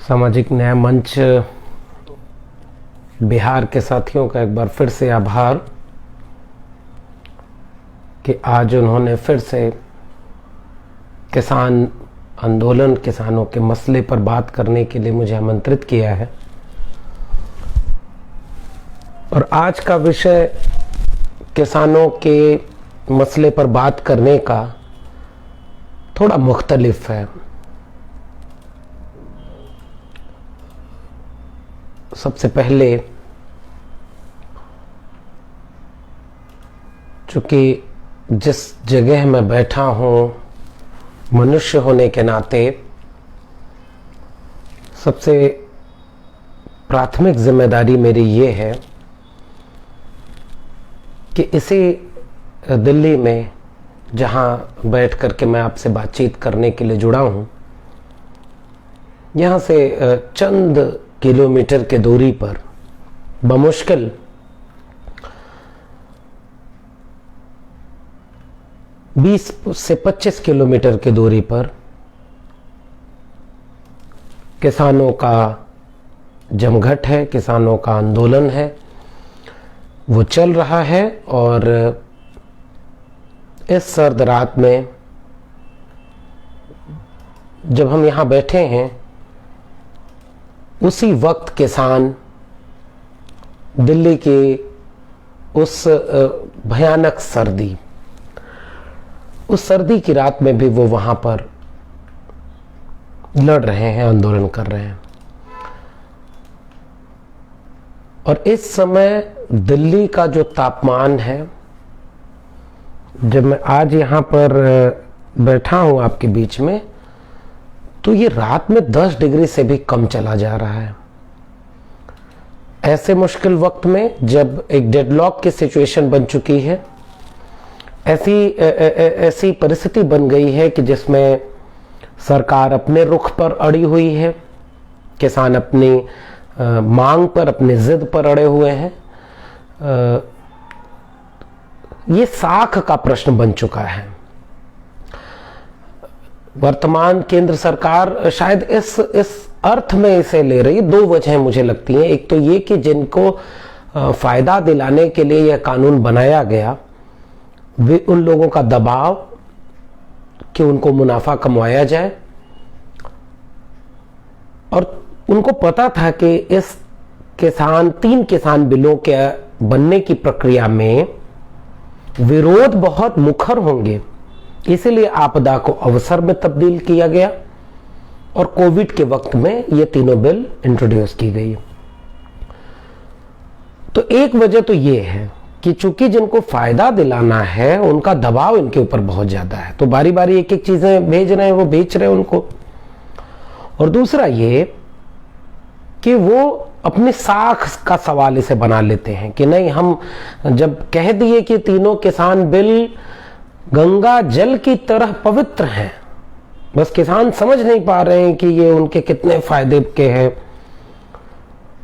सामाजिक न्याय मंच बिहार के साथियों का एक बार फिर से आभार कि आज उन्होंने फिर से किसान आंदोलन, किसानों के मसले पर बात करने के लिए मुझे आमंत्रित किया है। और आज का विषय किसानों के मसले पर बात करने का थोड़ा मुख्तलिफ है। सबसे पहले चूंकि जिस जगह मैं बैठा हूँ, मनुष्य होने के नाते सबसे प्राथमिक जिम्मेदारी मेरी ये है कि इसी दिल्ली में जहाँ बैठ कर के मैं आपसे बातचीत करने के लिए जुड़ा हूँ, यहाँ से चंद किलोमीटर के दूरी पर बमुश्किल 20 से 25 किलोमीटर की दूरी पर किसानों का जमघट है, किसानों का आंदोलन है, वो चल रहा है। और इस सर्द रात में जब हम यहाँ बैठे हैं, उसी वक्त किसान दिल्ली की उस भयानक सर्दी, उस सर्दी की रात में भी वो वहां पर लड़ रहे हैं, आंदोलन कर रहे हैं। और इस समय दिल्ली का जो तापमान है, जब मैं आज यहाँ पर बैठा हूँ आपके बीच में, तो ये रात में 10 डिग्री से भी कम चला जा रहा है। ऐसे मुश्किल वक्त में जब एक डेडलॉक की सिचुएशन बन चुकी है, ऐसी परिस्थिति बन गई है कि जिसमें सरकार अपने रुख पर अड़ी हुई है, किसान अपनी मांग पर, अपनी जिद पर अड़े हुए हैं। ये साख का प्रश्न बन चुका है। वर्तमान केंद्र सरकार शायद इस अर्थ में इसे ले रही, दो वजह मुझे लगती हैं। एक तो ये कि जिनको फायदा दिलाने के लिए यह कानून बनाया गया, वे उन लोगों का दबाव कि उनको मुनाफा कमाया जाए, और उनको पता था कि इस 3 किसान बिलों के बनने की प्रक्रिया में विरोध बहुत मुखर होंगे, इसलिए आपदा को अवसर में तब्दील किया गया और कोविड के वक्त में ये तीनों बिल इंट्रोड्यूस की गई। तो एक वजह तो ये है कि चूंकि जिनको फायदा दिलाना है, उनका दबाव इनके ऊपर बहुत ज्यादा है, तो बारी बारी एक एक चीजें भेज रहे हैं, वो बेच रहे हैं उनको। और दूसरा ये कि वो अपनी साख का सवाल इसे बना लेते हैं कि नहीं, हम जब कह दिए कि तीनों किसान बिल गंगा जल की तरह पवित्र हैं, बस किसान समझ नहीं पा रहे हैं कि ये उनके कितने फायदे के हैं,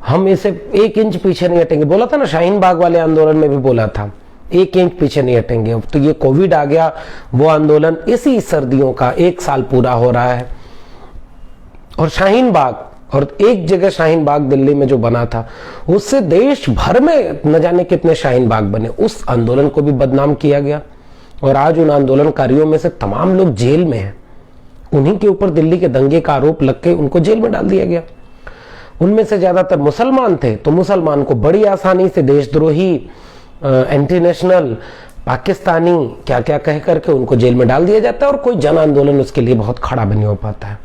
हम इसे 1 इंच पीछे नहीं हटेंगे। बोला था ना, शाहीन बाग वाले आंदोलन में भी बोला था, 1 इंच पीछे नहीं हटेंगे। अब तो ये कोविड आ गया, वो आंदोलन इसी सर्दियों का 1 साल पूरा हो रहा है। और शाहीन बाग, और एक जगह शाहीन बाग दिल्ली में जो बना था, उससे देश भर में न जाने कितने शाहीन बाग बने। उस आंदोलन को भी बदनाम किया गया और आज उन आंदोलनकारियों में से तमाम लोग जेल में हैं। उन्हीं के ऊपर दिल्ली के दंगे का आरोप लग के उनको जेल में डाल दिया गया। उनमें से ज्यादातर मुसलमान थे, तो मुसलमान को बड़ी आसानी से देशद्रोही, एंटी नेशनल, पाकिस्तानी क्या क्या कह करके उनको जेल में डाल दिया जाता है, और कोई जन आंदोलन उसके लिए बहुत खड़ा भी नहीं हो पाता है।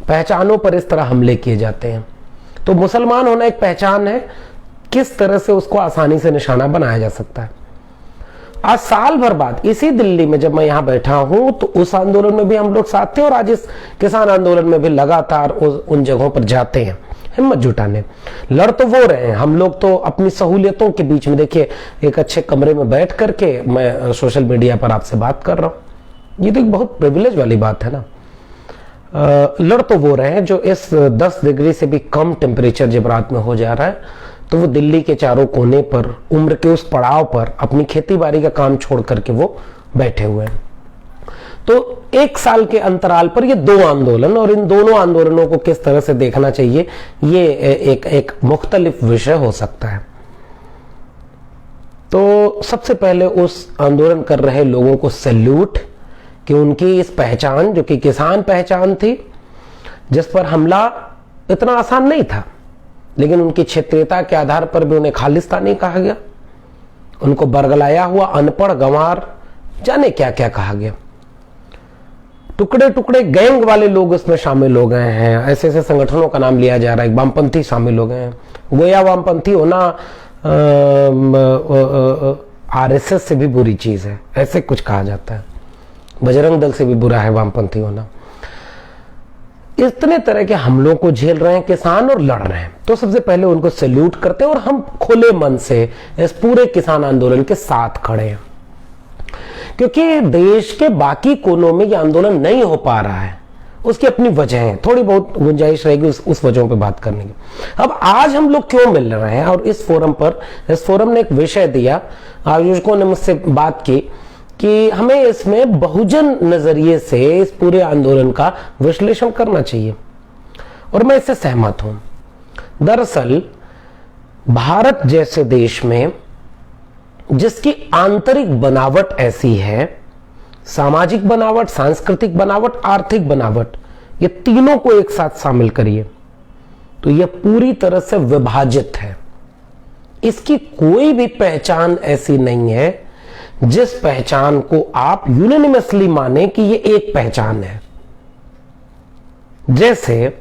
पहचानों पर इस तरह हमले किए जाते हैं। तो मुसलमान होना एक पहचान है, किस तरह से उसको आसानी से निशाना बनाया जा सकता है। आज साल भर बाद इसी दिल्ली में जब मैं यहाँ बैठा हूं, तो उस आंदोलन में भी हम लोग साथ थे, और आज इस किसान आंदोलन में भी लगातार उन जगहों पर जाते हैं हिम्मत जुटाने। लड़ तो वो रहे हैं, हम लोग तो अपनी सहूलियतों के बीच में, देखिए, एक अच्छे कमरे में बैठ करके मैं सोशल मीडिया पर आपसे बात कर रहा हूं। ये तो एक बहुत प्रिविलेज वाली बात है ना। लड़ तो वो रहे हैं जो इस 10 डिग्री से भी कम टेम्परेचर जब रात में हो जा रहा है, तो वो दिल्ली के चारों कोने पर, उम्र के उस पड़ाव पर अपनी खेती बाड़ी का काम छोड़ करके वो बैठे हुए हैं। तो एक साल के अंतराल पर ये दो आंदोलन, और इन दोनों आंदोलनों को किस तरह से देखना चाहिए, ये एक मुख्तलिफ विषय हो सकता है। तो सबसे पहले उस आंदोलन कर रहे लोगों को सैल्यूट कि उनकी इस पहचान, जो कि किसान पहचान थी, जिस पर हमला इतना आसान नहीं था, लेकिन उनकी क्षेत्रीयता के आधार पर भी उन्हें खालिस्तानी कहा गया, उनको बरगलाया हुआ, अनपढ़, गंवार, जाने क्या क्या कहा गया। टुकड़े टुकड़े गैंग वाले लोग इसमें शामिल हो गए हैं, ऐसे ऐसे संगठनों का नाम लिया जा रहा है, वामपंथी शामिल हो गए हैं। गोया वामपंथी होना आरएसएस से भी बुरी चीज है, ऐसे कुछ कहा जाता है। बजरंग दल से भी बुरा है वामपंथी होना। इतने तरह के हमलों को झेल रहे हैं किसान और लड़ रहे हैं, तो सबसे पहले उनको सैल्यूट करते हैं और हम खुले मन से इस पूरे किसान आंदोलन के साथ खड़े हैं, क्योंकि देश के बाकी कोनों में यह आंदोलन नहीं हो पा रहा है। उसकी अपनी वजह है, थोड़ी बहुत गुंजाइश रहेगी उस वजहों पे बात करने की। अब आज हम लोग क्यों मिल रहे हैं, और इस फोरम ने एक विषय दिया, आयोजकों ने मुझसे बात की कि हमें इसमें बहुजन नजरिए से इस पूरे आंदोलन का विश्लेषण करना चाहिए, और मैं इससे सहमत हूं। दरअसल भारत जैसे देश में, जिसकी आंतरिक बनावट ऐसी है, सामाजिक बनावट, सांस्कृतिक बनावट, आर्थिक बनावट, ये तीनों को एक साथ शामिल करिए तो यह पूरी तरह से विभाजित है। इसकी कोई भी पहचान ऐसी नहीं है जिस पहचान को आप यूनानिमसली माने कि ये एक पहचान है। जैसे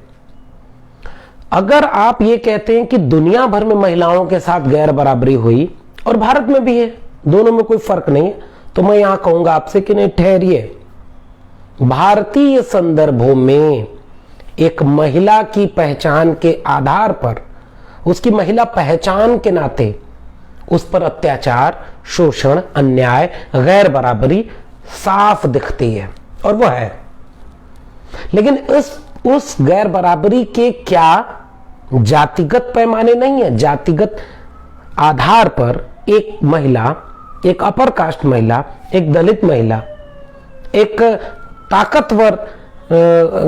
अगर आप ये कहते हैं कि दुनिया भर में महिलाओं के साथ गैर बराबरी हुई और भारत में भी है, दोनों में कोई फर्क नहीं है, तो मैं यहां कहूंगा आपसे कि नहीं, ठहरिए। भारतीय संदर्भों में एक महिला की पहचान के आधार पर, उसकी महिला पहचान के नाते उस पर अत्याचार, शोषण, अन्याय, गैर बराबरी साफ दिखती है, और वह है। लेकिन उस गैर बराबरी के क्या जातिगत पैमाने नहीं है। जातिगत आधार पर एक महिला, एक अपर कास्ट महिला, एक दलित महिला, एक ताकतवर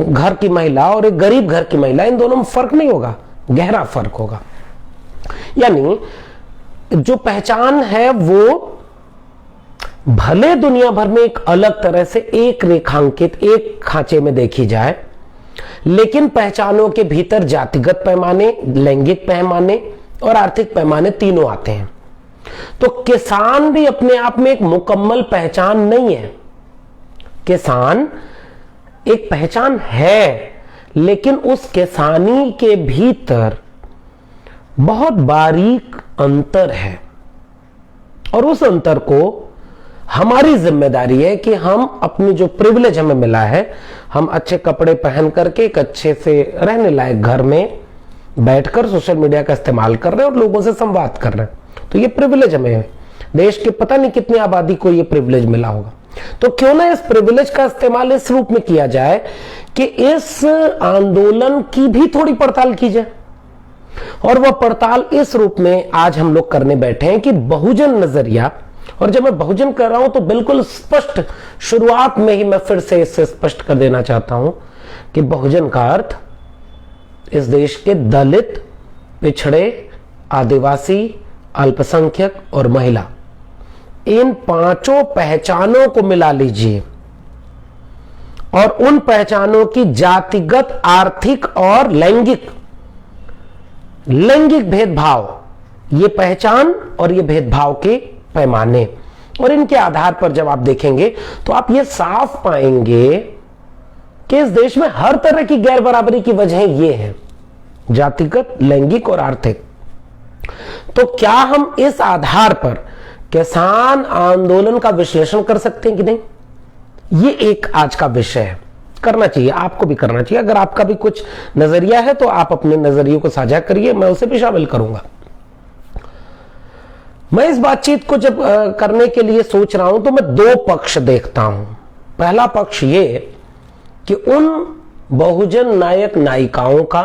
घर की महिला और एक गरीब घर की महिला, इन दोनों में फर्क नहीं होगा, गहरा फर्क होगा। यानी जो पहचान है वो भले दुनिया भर में एक अलग तरह से एक रेखांकित, एक खांचे में देखी जाए, लेकिन पहचानों के भीतर जातिगत पैमाने, लैंगिक पैमाने और आर्थिक पैमाने तीनों आते हैं। तो किसान भी अपने आप में एक मुकम्मल पहचान नहीं है। किसान एक पहचान है, लेकिन उस किसानी के भीतर बहुत बारीक अंतर है, और उस अंतर को हमारी जिम्मेदारी है कि हम अपनी जो प्रिविलेज हमें मिला है, हम अच्छे कपड़े पहन करके एक अच्छे से रहने लायक घर में बैठकर सोशल मीडिया का इस्तेमाल कर रहे हैं और लोगों से संवाद कर रहे हैं, तो ये प्रिविलेज हमें है। देश के पता नहीं कितनी आबादी को ये प्रिविलेज मिला होगा, तो क्यों ना इस प्रिविलेज का इस्तेमाल इस रूप में किया जाए कि इस आंदोलन की भी थोड़ी पड़ताल की जाए। और वह पड़ताल इस रूप में आज हम लोग करने बैठे हैं कि बहुजन नजरिया, और जब मैं बहुजन कर रहा हूं तो बिल्कुल स्पष्ट शुरुआत में ही मैं फिर से इससे स्पष्ट कर देना चाहता हूं कि बहुजन का अर्थ इस देश के दलित, पिछड़े, आदिवासी, अल्पसंख्यक और महिला, इन पांचों पहचानों को मिला लीजिए, और उन पहचानों की जातिगत, आर्थिक और लैंगिक भेदभाव, ये पहचान और ये भेदभाव के पैमाने, और इनके आधार पर जब आप देखेंगे तो आप ये साफ पाएंगे कि इस देश में हर तरह की गैर बराबरी की वजह ये है, जातिगत, लैंगिक और आर्थिक। तो क्या हम इस आधार पर किसान आंदोलन का विश्लेषण कर सकते हैं कि नहीं? ये एक आज का विषय है, करना चाहिए, आपको भी करना चाहिए। अगर आपका भी कुछ नजरिया है तो आप अपने नजरियों को साझा करिए, मैं उसे भी शामिल करूंगा। मैं इस बातचीत को जब करने के लिए सोच रहा हूं तो मैं दो पक्ष देखता हूं। पहला पक्ष ये कि उन बहुजन नायक नायिकाओं का,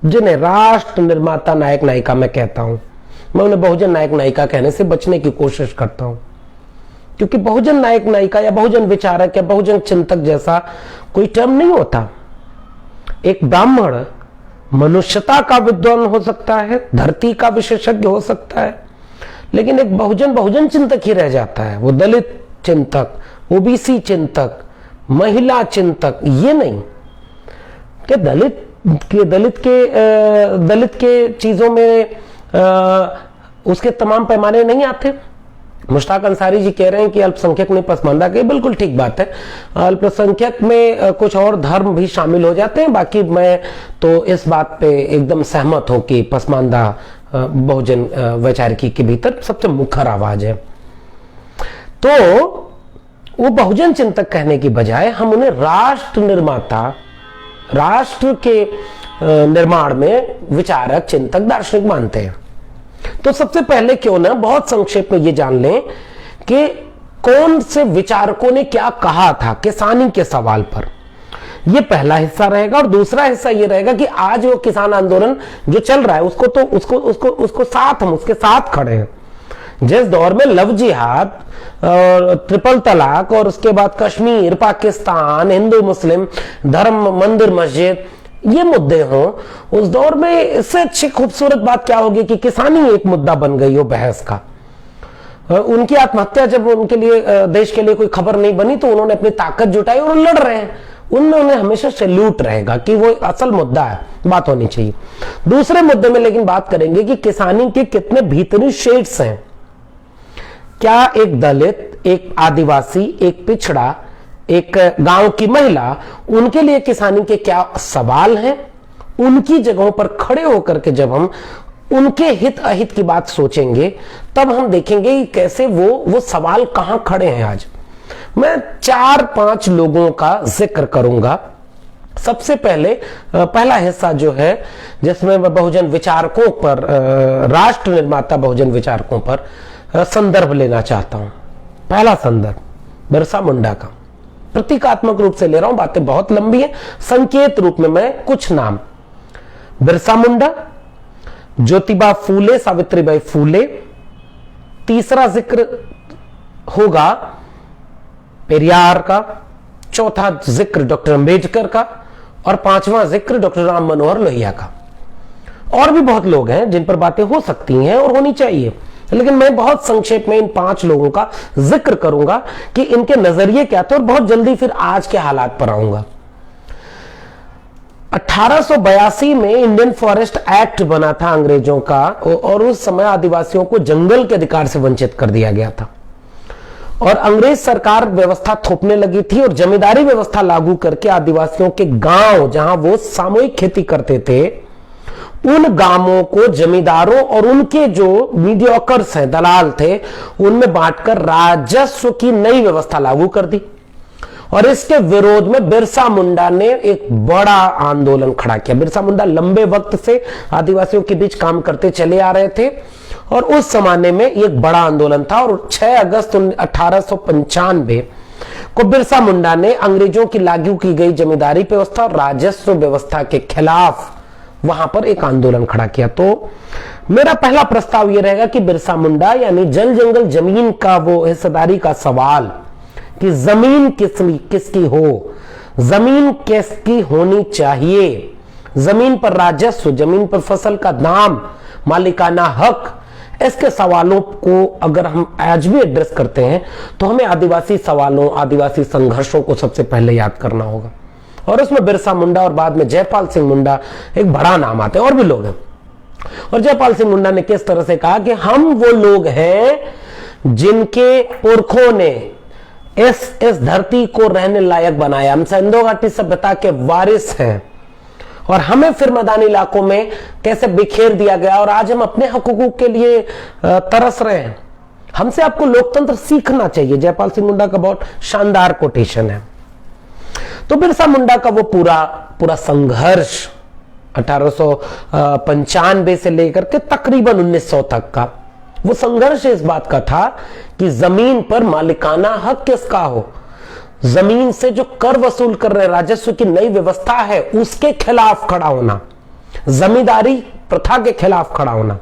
जिन्हें राष्ट्र निर्माता नायक नायिका मैं कहता हूं, मैं उन्हें बहुजन नायक नायिका कहने से बचने की कोशिश करता हूं, क्योंकि बहुजन नायक नायिका या बहुजन विचारक या बहुजन चिंतक जैसा कोई टर्म नहीं होता। एक ब्राह्मण मनुष्यता का विद्वान हो सकता है, धरती का विशेषज्ञ हो सकता है, लेकिन एक बहुजन चिंतक ही रह जाता है। वो दलित चिंतक, ओबीसी चिंतक, महिला चिंतक, ये नहीं कि दलित के चीजों में उसके तमाम पैमाने नहीं आते। मुश्ताक अंसारी जी कह रहे हैं कि अल्पसंख्यक नहीं पसमानदा के, बिल्कुल ठीक बात है। अल्पसंख्यक में कुछ और धर्म भी शामिल हो जाते हैं। बाकी मैं तो इस बात पे एकदम सहमत हूं कि पसमानदा बहुजन वैचारिकी के भीतर सबसे मुखर आवाज है। तो वो बहुजन चिंतक कहने की बजाय हम उन्हें राष्ट्र निर्माता, राष्ट्र के निर्माण में विचारक, चिंतक, दार्शनिक मानते हैं। तो सबसे पहले क्यों ना बहुत संक्षेप में ये जान लें कि कौन से विचारकों ने क्या कहा था किसानी के सवाल पर। ये पहला हिस्सा रहेगा। और दूसरा हिस्सा ये रहेगा कि आज वो किसान आंदोलन जो चल रहा है उसको साथ हम उसके साथ खड़े हैं। जिस दौर में लव जिहाद और ट्रिपल तलाक और उसके बाद कश्मीर, पाकिस्तान, हिंदू मुस्लिम धर्म, मंदिर मस्जिद, ये मुद्दे हों, उस दौर में इससे अच्छी खूबसूरत बात क्या होगी कि किसानी एक मुद्दा बन गई हो बहस का। उनकी आत्महत्या जब उनके लिए देश के लिए कोई खबर नहीं बनी तो उन्होंने अपनी ताकत जुटाई और लड़ रहे हैं। उनमें उन्हें हमेशा सैल्यूट रहेगा कि वो असल मुद्दा है, बात होनी चाहिए। दूसरे मुद्दे में लेकिन बात करेंगे कि किसानी के कितने भीतरी शेड्स हैं। क्या एक दलित, एक आदिवासी, एक पिछड़ा, एक गांव की महिला, उनके लिए किसानी के क्या सवाल हैं? उनकी जगहों पर खड़े होकर के जब हम उनके हित अहित की बात सोचेंगे तब हम देखेंगे कि कैसे वो सवाल कहां खड़े हैं। आज मैं 4-5 लोगों का जिक्र करूंगा। सबसे पहले पहला हिस्सा जो है जिसमें मैं बहुजन विचारकों पर, राष्ट्र निर्माता बहुजन विचारकों पर संदर्भ लेना चाहता हूं। पहला संदर्भ बिरसा मुंडा का, प्रतीकात्मक रूप से ले रहा हूं, बातें बहुत लंबी है, संकेत रूप में मैं कुछ नाम। बिरसा मुंडा, ज्योतिबा फूले, सावित्रीबाई फूले। तीसरा जिक्र होगा पेरियार का, चौथा जिक्र डॉक्टर अंबेडकर का और पांचवा जिक्र डॉक्टर राम मनोहर लोहिया का। और भी बहुत लोग हैं जिन पर बातें हो सकती हैं और होनी चाहिए, लेकिन मैं बहुत संक्षेप में इन 5 लोगों का जिक्र करूंगा कि इनके नजरिए क्या थे और बहुत जल्दी फिर आज के हालात पर आऊंगा। 1882 में इंडियन फॉरेस्ट एक्ट बना था अंग्रेजों का और उस समय आदिवासियों को जंगल के अधिकार से वंचित कर दिया गया था और अंग्रेज सरकार व्यवस्था थोपने लगी थी और जमींदारी व्यवस्था लागू करके आदिवासियों के गांव जहां वो सामूहिक खेती करते थे उन गांवों को जमींदारों और उनके जो मीडियोकर्स हैं, दलाल थे, उनमें बांटकर राजस्व की नई व्यवस्था लागू कर दी। और इसके विरोध में बिरसा मुंडा ने एक बड़ा आंदोलन खड़ा किया। बिरसा मुंडा लंबे वक्त से आदिवासियों के बीच काम करते चले आ रहे थे और उस जमाने में एक बड़ा आंदोलन था और 6 अगस्त 1895 को बिरसा मुंडा ने अंग्रेजों की लागू की गई जमींदारी व्यवस्था और राजस्व व्यवस्था के खिलाफ वहां पर एक आंदोलन खड़ा किया। तो मेरा पहला प्रस्ताव यह रहेगा कि बिरसा मुंडा यानी जल जंगल जमीन का वो हिस्सेदारी का सवाल कि जमीन किसकी हो, जमीन किसकी होनी चाहिए, जमीन पर राजस्व, जमीन पर फसल का दाम, मालिकाना हक, इसके सवालों को अगर हम आज भी एड्रेस करते हैं तो हमें आदिवासी सवालों, आदिवासी संघर्षों को सबसे पहले याद करना होगा। और उसमें बिरसा मुंडा और बाद में जयपाल सिंह मुंडा एक बड़ा नाम आते हैं, और भी लोग हैं। और जयपाल सिंह मुंडा ने किस तरह से कहा कि हम वो लोग हैं जिनके पुरखों ने इस धरती को रहने लायक बनाया, हम सिंधु घाटी सभ्यता के वारिस हैं और हमें फिर मैदानी इलाकों में कैसे बिखेर दिया गया और आज हम अपने हकूकों के लिए तरस रहे हैं। हमसे आपको लोकतंत्र सीखना चाहिए। जयपाल सिंह मुंडा का बहुत शानदार कोटेशन है। तो बिरसा मुंडा का वो पूरा संघर्ष 1895 से लेकर के तकरीबन 1900 तक का वो संघर्ष इस बात का था कि जमीन पर मालिकाना हक किसका हो, जमीन से जो कर वसूल कर रहे राजस्व की नई व्यवस्था है उसके खिलाफ खड़ा होना, जमींदारी प्रथा के खिलाफ खड़ा होना।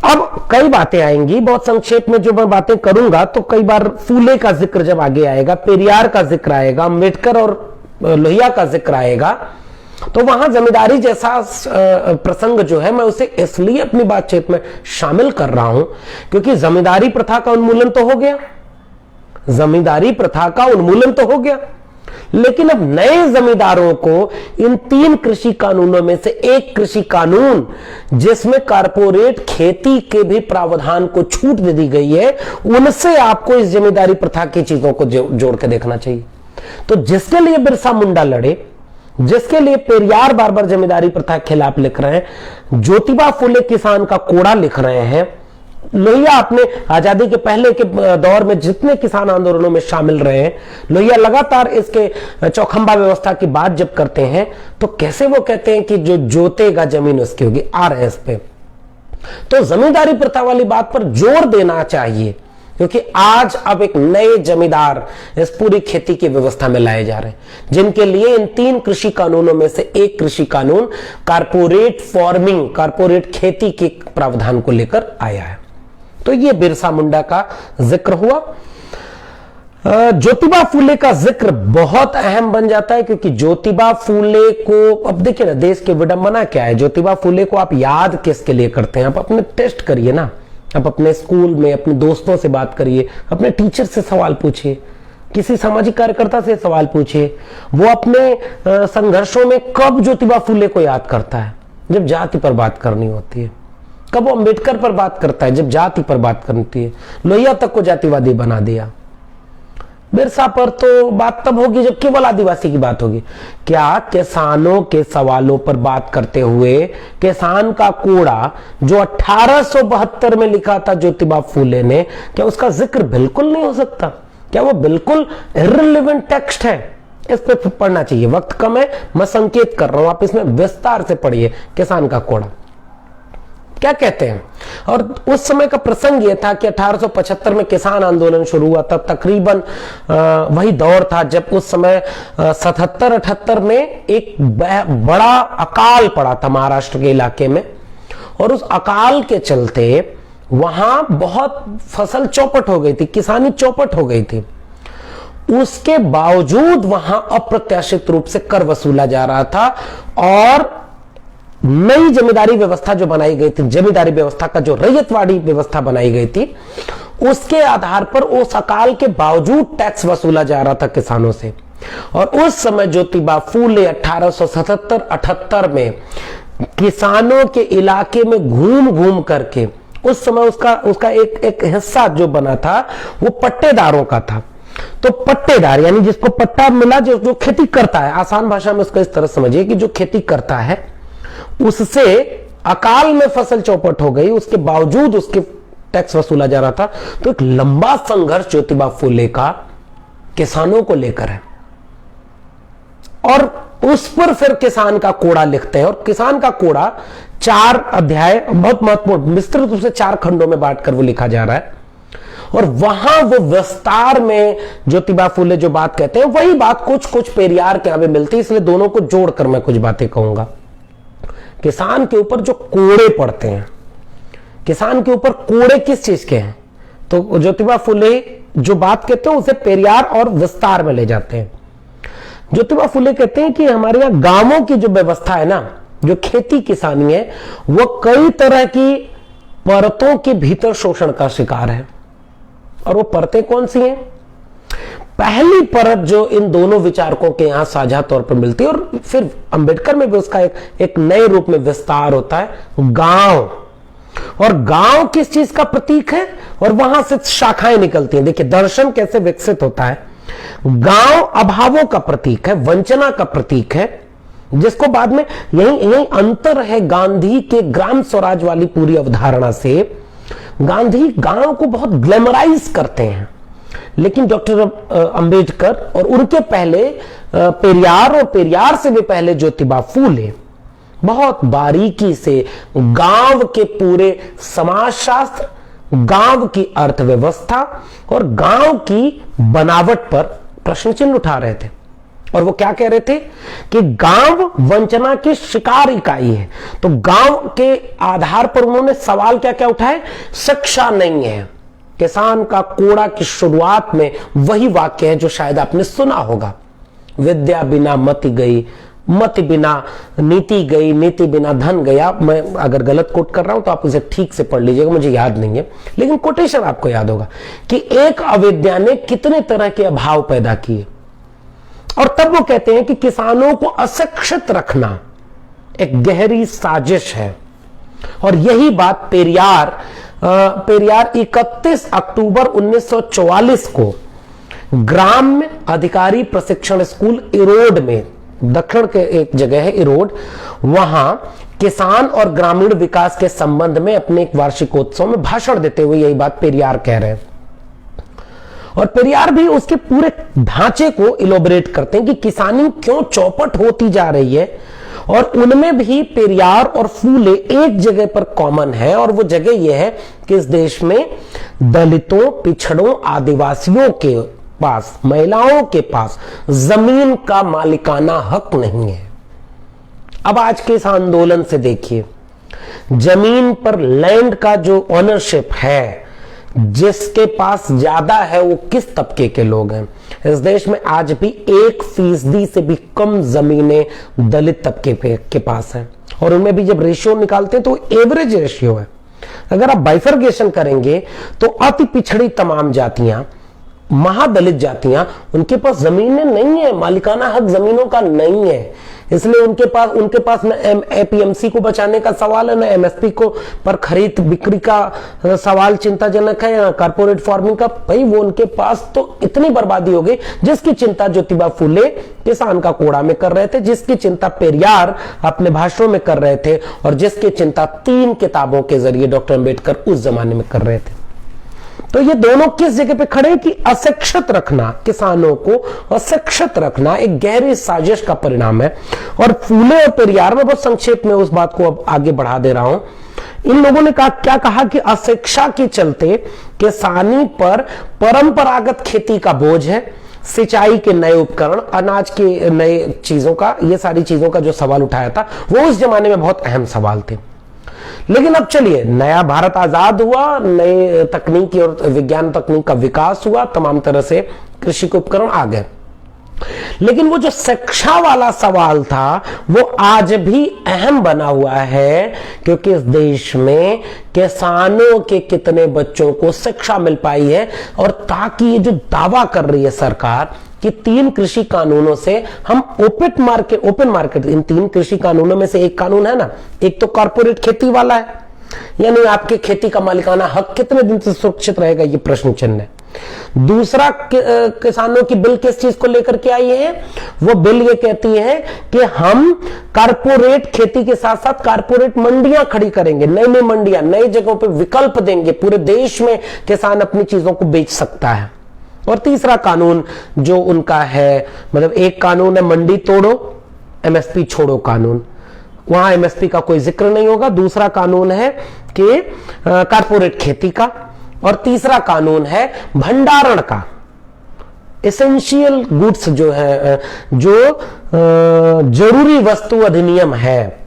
अब कई बातें आएंगी, बहुत संक्षेप में जो मैं बातें करूंगा, तो कई बार फूले का जिक्र जब आगे आएगा, पेरियार का जिक्र आएगा, अम्बेडकर और लोहिया का जिक्र आएगा, तो वहां जमींदारी जैसा प्रसंग जो है मैं उसे इसलिए अपनी बातचीत में शामिल कर रहा हूं क्योंकि जमींदारी प्रथा का उन्मूलन तो हो गया, जमींदारी प्रथा का उन्मूलन तो हो गया, लेकिन अब नए जमींदारों को इन 3 कृषि कानूनों में से एक कृषि कानून जिसमें कारपोरेट खेती के भी प्रावधान को छूट दे दी गई है, उनसे आपको इस जमींदारी प्रथा की चीजों को जोड़ के देखना चाहिए। तो जिसके लिए बिरसा मुंडा लड़े, जिसके लिए पेरियार बार बार जमींदारी प्रथा के खिलाफ लिख रहे हैं, ज्योतिबा फुले किसान का कोड़ा लिख रहे हैं, लोहिया अपने आजादी के पहले के दौर में जितने किसान आंदोलनों में शामिल रहे हैं, लोहिया लगातार इसके चौखंबा व्यवस्था की बात जब करते हैं तो कैसे वो कहते हैं कि जो जोतेगा जमीन उसकी होगी। आ रहे हैं इस पे, तो जमींदारी प्रथा वाली बात पर जोर देना चाहिए क्योंकि आज अब एक नए जमींदार इस पूरी खेती की व्यवस्था में लाए जा रहे हैं, जिनके लिए इन 3 कृषि कानूनों में से एक कृषि कानून कारपोरेट फार्मिंग, कारपोरेट खेती के प्रावधान को लेकर आया है। तो ये बिरसा मुंडा का जिक्र हुआ। ज्योतिबा फूले का जिक्र बहुत अहम बन जाता है क्योंकि ज्योतिबा फूले को, अब देखिए ना, देश की विडंबना क्या है, ज्योतिबा फूले को आप याद किसके लिए करते हैं? आप अपने टेस्ट करिए ना, आप अपने स्कूल में अपने दोस्तों से बात करिए, अपने टीचर से सवाल पूछिए, किसी सामाजिक कार्यकर्ता से सवाल पूछिए, वो अपने संघर्षों में कब ज्योतिबा फूले को याद करता है? जब जाति पर बात करनी होती है। कब वो अम्बेडकर पर बात करता है? जब जाति पर बात करनी है। लोहिया तक को जातिवादी बना दिया। बिरसा पर तो बात तब होगी जब केवल आदिवासी की बात होगी। क्या किसानों के सवालों पर बात करते हुए किसान का कोड़ा जो 1872 में लिखा था ज्योतिबा फूले ने, क्या उसका जिक्र बिल्कुल नहीं हो सकता? क्या वो बिल्कुल इर्रिलेवेंट टेक्स्ट है? इस पे पढ़ना चाहिए। वक्त कम है, मैं संकेत कर रहा हूं, आप इसमें विस्तार से पढ़िए। किसान का कोड़ा क्या कहते हैं? और उस समय का प्रसंग यह था कि 1875 में किसान आंदोलन शुरू हुआ। तब तकरीबन वही दौर था जब उस समय 77-78 में एक बड़ा अकाल पड़ा था महाराष्ट्र के इलाके में, और उस अकाल के चलते वहां बहुत फसल चौपट हो गई थी, किसानी चौपट हो गई थी। उसके बावजूद वहां अप्रत्याशित रूप से कर वसूला जा रहा था, और नई जमींदारी व्यवस्था जो बनाई गई थी, जमींदारी व्यवस्था का जो रैयतवाड़ी व्यवस्था बनाई गई थी, उसके आधार पर उस अकाल के बावजूद टैक्स वसूला जा रहा था किसानों से। और उस समय ज्योतिबा फूले 1877-78 में किसानों के इलाके में घूम घूम करके, उस समय उसका एक हिस्सा जो बना था वो पट्टेदारों का था। तो पट्टेदार यानी जिसको पट्टा मिला, जो खेती करता है, आसान भाषा में उसको इस तरह समझिए कि जो खेती करता है, उससे अकाल में फसल चौपट हो गई, उसके बावजूद उसके टैक्स वसूला जा रहा था। तो एक लंबा संघर्ष ज्योतिबा फूले का किसानों को लेकर है, और उस पर फिर किसान का कोड़ा लिखते हैं। और किसान का कोड़ा 4 अध्याय, बहुत महत्वपूर्ण, विस्तृत रूप से 4 खंडों में बांटकर वो लिखा जा रहा है, और वहां वो विस्तार में ज्योतिबा फूले जो बात कहते हैं वही बात कुछ पेरियार के यहां पे मिलती है, इसलिए दोनों को जोड़कर मैं कुछ बातें कहूंगा। किसान के ऊपर जो कोड़े पड़ते हैं, किसान के ऊपर कोड़े किस चीज के हैं? तो ज्योतिबा फूले जो बात कहते हैं उसे पेरियार और विस्तार में ले जाते हैं। ज्योतिबा फूले कहते हैं कि हमारे यहां गांवों की जो व्यवस्था है ना, जो खेती किसानी है, वो कई तरह की परतों के भीतर शोषण का शिकार है। और वो परतें कौन सी हैं? पहली परत जो इन दोनों विचारकों के यहां साझा तौर पर मिलती है, और फिर अंबेडकर में भी उसका एक नए रूप में विस्तार होता है, गांव। और गांव किस चीज का प्रतीक है? और वहां से शाखाएं निकलती हैं। देखिए दर्शन कैसे विकसित होता है। गांव अभावों का प्रतीक है, वंचना का प्रतीक है, जिसको बाद में यही अंतर है गांधी के ग्राम स्वराज वाली पूरी अवधारणा से। गांधी गांव को बहुत ग्लैमराइज करते हैं, लेकिन डॉक्टर अंबेडकर और उनके पहले पेरियार, और पेरियार से भी पहले ज्योतिबा फूले बहुत बारीकी से गांव के पूरे समाजशास्त्र, गांव की अर्थव्यवस्था और गांव की बनावट पर प्रश्न चिन्ह उठा रहे थे। और वो क्या कह रहे थे कि गांव वंचना की शिकार इकाई है। तो गांव के आधार पर उन्होंने सवाल क्या क्या उठाए, शिक्षा नहीं है। किसान का कोड़ा की शुरुआत में वही वाक्य है जो शायद आपने सुना होगा, विद्या बिना मति गई, मति बिना नीति गई, नीति बिना धन गया। मैं अगर गलत कोट कर रहा हूं तो आप उसे ठीक से पढ़ लीजिएगा, मुझे याद नहीं है, लेकिन कोटेशन आपको याद होगा कि एक अविद्या ने कितने तरह के अभाव पैदा किए। और तब वो कहते हैं कि किसानों को अशिक्षित रखना एक गहरी साजिश है। और यही बात पेरियार 31 अक्टूबर 1944 को ग्राम्य अधिकारी प्रशिक्षण स्कूल इरोड में, दक्षिण के एक जगह है इरोड, वहां किसान और ग्रामीण विकास के संबंध में अपने एक वार्षिकोत्सव में भाषण देते हुए यही बात पेरियार कह रहे हैं। और पेरियार भी उसके पूरे ढांचे को इलोबरेट करते हैं कि किसानी क्यों चौपट होती जा रही है। और उनमें भी पेरियार और फूले एक जगह पर कॉमन है, और वो जगह यह है कि इस देश में दलितों, पिछड़ों, आदिवासियों के पास, महिलाओं के पास जमीन का मालिकाना हक नहीं है। अब आज के इस आंदोलन से देखिए, जमीन पर लैंड का जो ऑनरशिप है, जिसके पास ज्यादा है वो किस तबके के लोग हैं। इस देश में आज भी 1% से भी कम जमीनें दलित तबके के पास हैं, और उनमें भी जब रेशियो निकालते हैं तो एवरेज रेशियो है। अगर आप बाइफर्गेशन करेंगे तो अति पिछड़ी तमाम जातियां, महादलित जातियां, उनके पास जमीनें नहीं है, मालिकाना हक जमीनों का नहीं है। इसलिए उनके पास न एपीएमसी को बचाने का सवाल है, न एमएसपी को पर खरीद बिक्री का सवाल चिंताजनक है, या कारपोरेट फार्मिंग का। भाई वो उनके पास तो इतनी बर्बादी हो गई जिसकी चिंता ज्योतिबा फूले किसान का कोड़ा में कर रहे थे, जिसकी चिंता पेरियार अपने भाषणों में कर रहे थे, और जिसकी चिंता 3 किताबों के जरिए डॉक्टर अंबेडकर उस जमाने में कर रहे थे। तो ये दोनों किस जगह पे खड़े कि अशिक्षित रखना, किसानों को अशिक्षित रखना एक गहरी साजिश का परिणाम है। और फूले और पेरियार में बहुत संक्षेप में उस बात को अब आगे बढ़ा दे रहा हूं। इन लोगों ने क्या कहा कि अशिक्षा के चलते किसानी पर परंपरागत खेती का बोझ है, सिंचाई के नए उपकरण, अनाज के नए चीजों का, ये सारी चीजों का जो सवाल उठाया था वो उस जमाने में बहुत अहम सवाल थे। लेकिन अब चलिए, नया भारत आजाद हुआ, नए तकनीकी और विज्ञान तकनीक का विकास हुआ, तमाम तरह से कृषि के उपकरण आ गए, लेकिन वो जो शिक्षा वाला सवाल था वो आज भी अहम बना हुआ है, क्योंकि इस देश में किसानों के कितने बच्चों को शिक्षा मिल पाई है। और ताकि ये जो दावा कर रही है सरकार कि 3 कृषि कानूनों से हम ओपन मार्केट, इन 3 कृषि कानूनों में से एक कानून है ना, एक तो कॉर्पोरेट खेती वाला है, यानी आपके खेती का मालिकाना हक कितने दिन से सुरक्षित रहेगा, ये प्रश्न चिन्ह है। दूसरा, किसानों की बिल किस चीज को लेकर के आई है, वो बिल ये कहती है कि हम कारपोरेट खेती के साथ साथ कारपोरेट मंडियां खड़ी करेंगे, नई नई मंडियां, नई जगहों पे विकल्प देंगे, पूरे देश में किसान अपनी चीजों को बेच सकता है। और तीसरा कानून जो उनका है, मतलब एक कानून है मंडी तोड़ो एमएसपी छोड़ो कानून, वहां एमएसपी का कोई जिक्र नहीं होगा। दूसरा कानून है कि कारपोरेट खेती का, और तीसरा कानून है भंडारण का, एसेंशियल गुड्स जो है, जो जरूरी वस्तु अधिनियम है,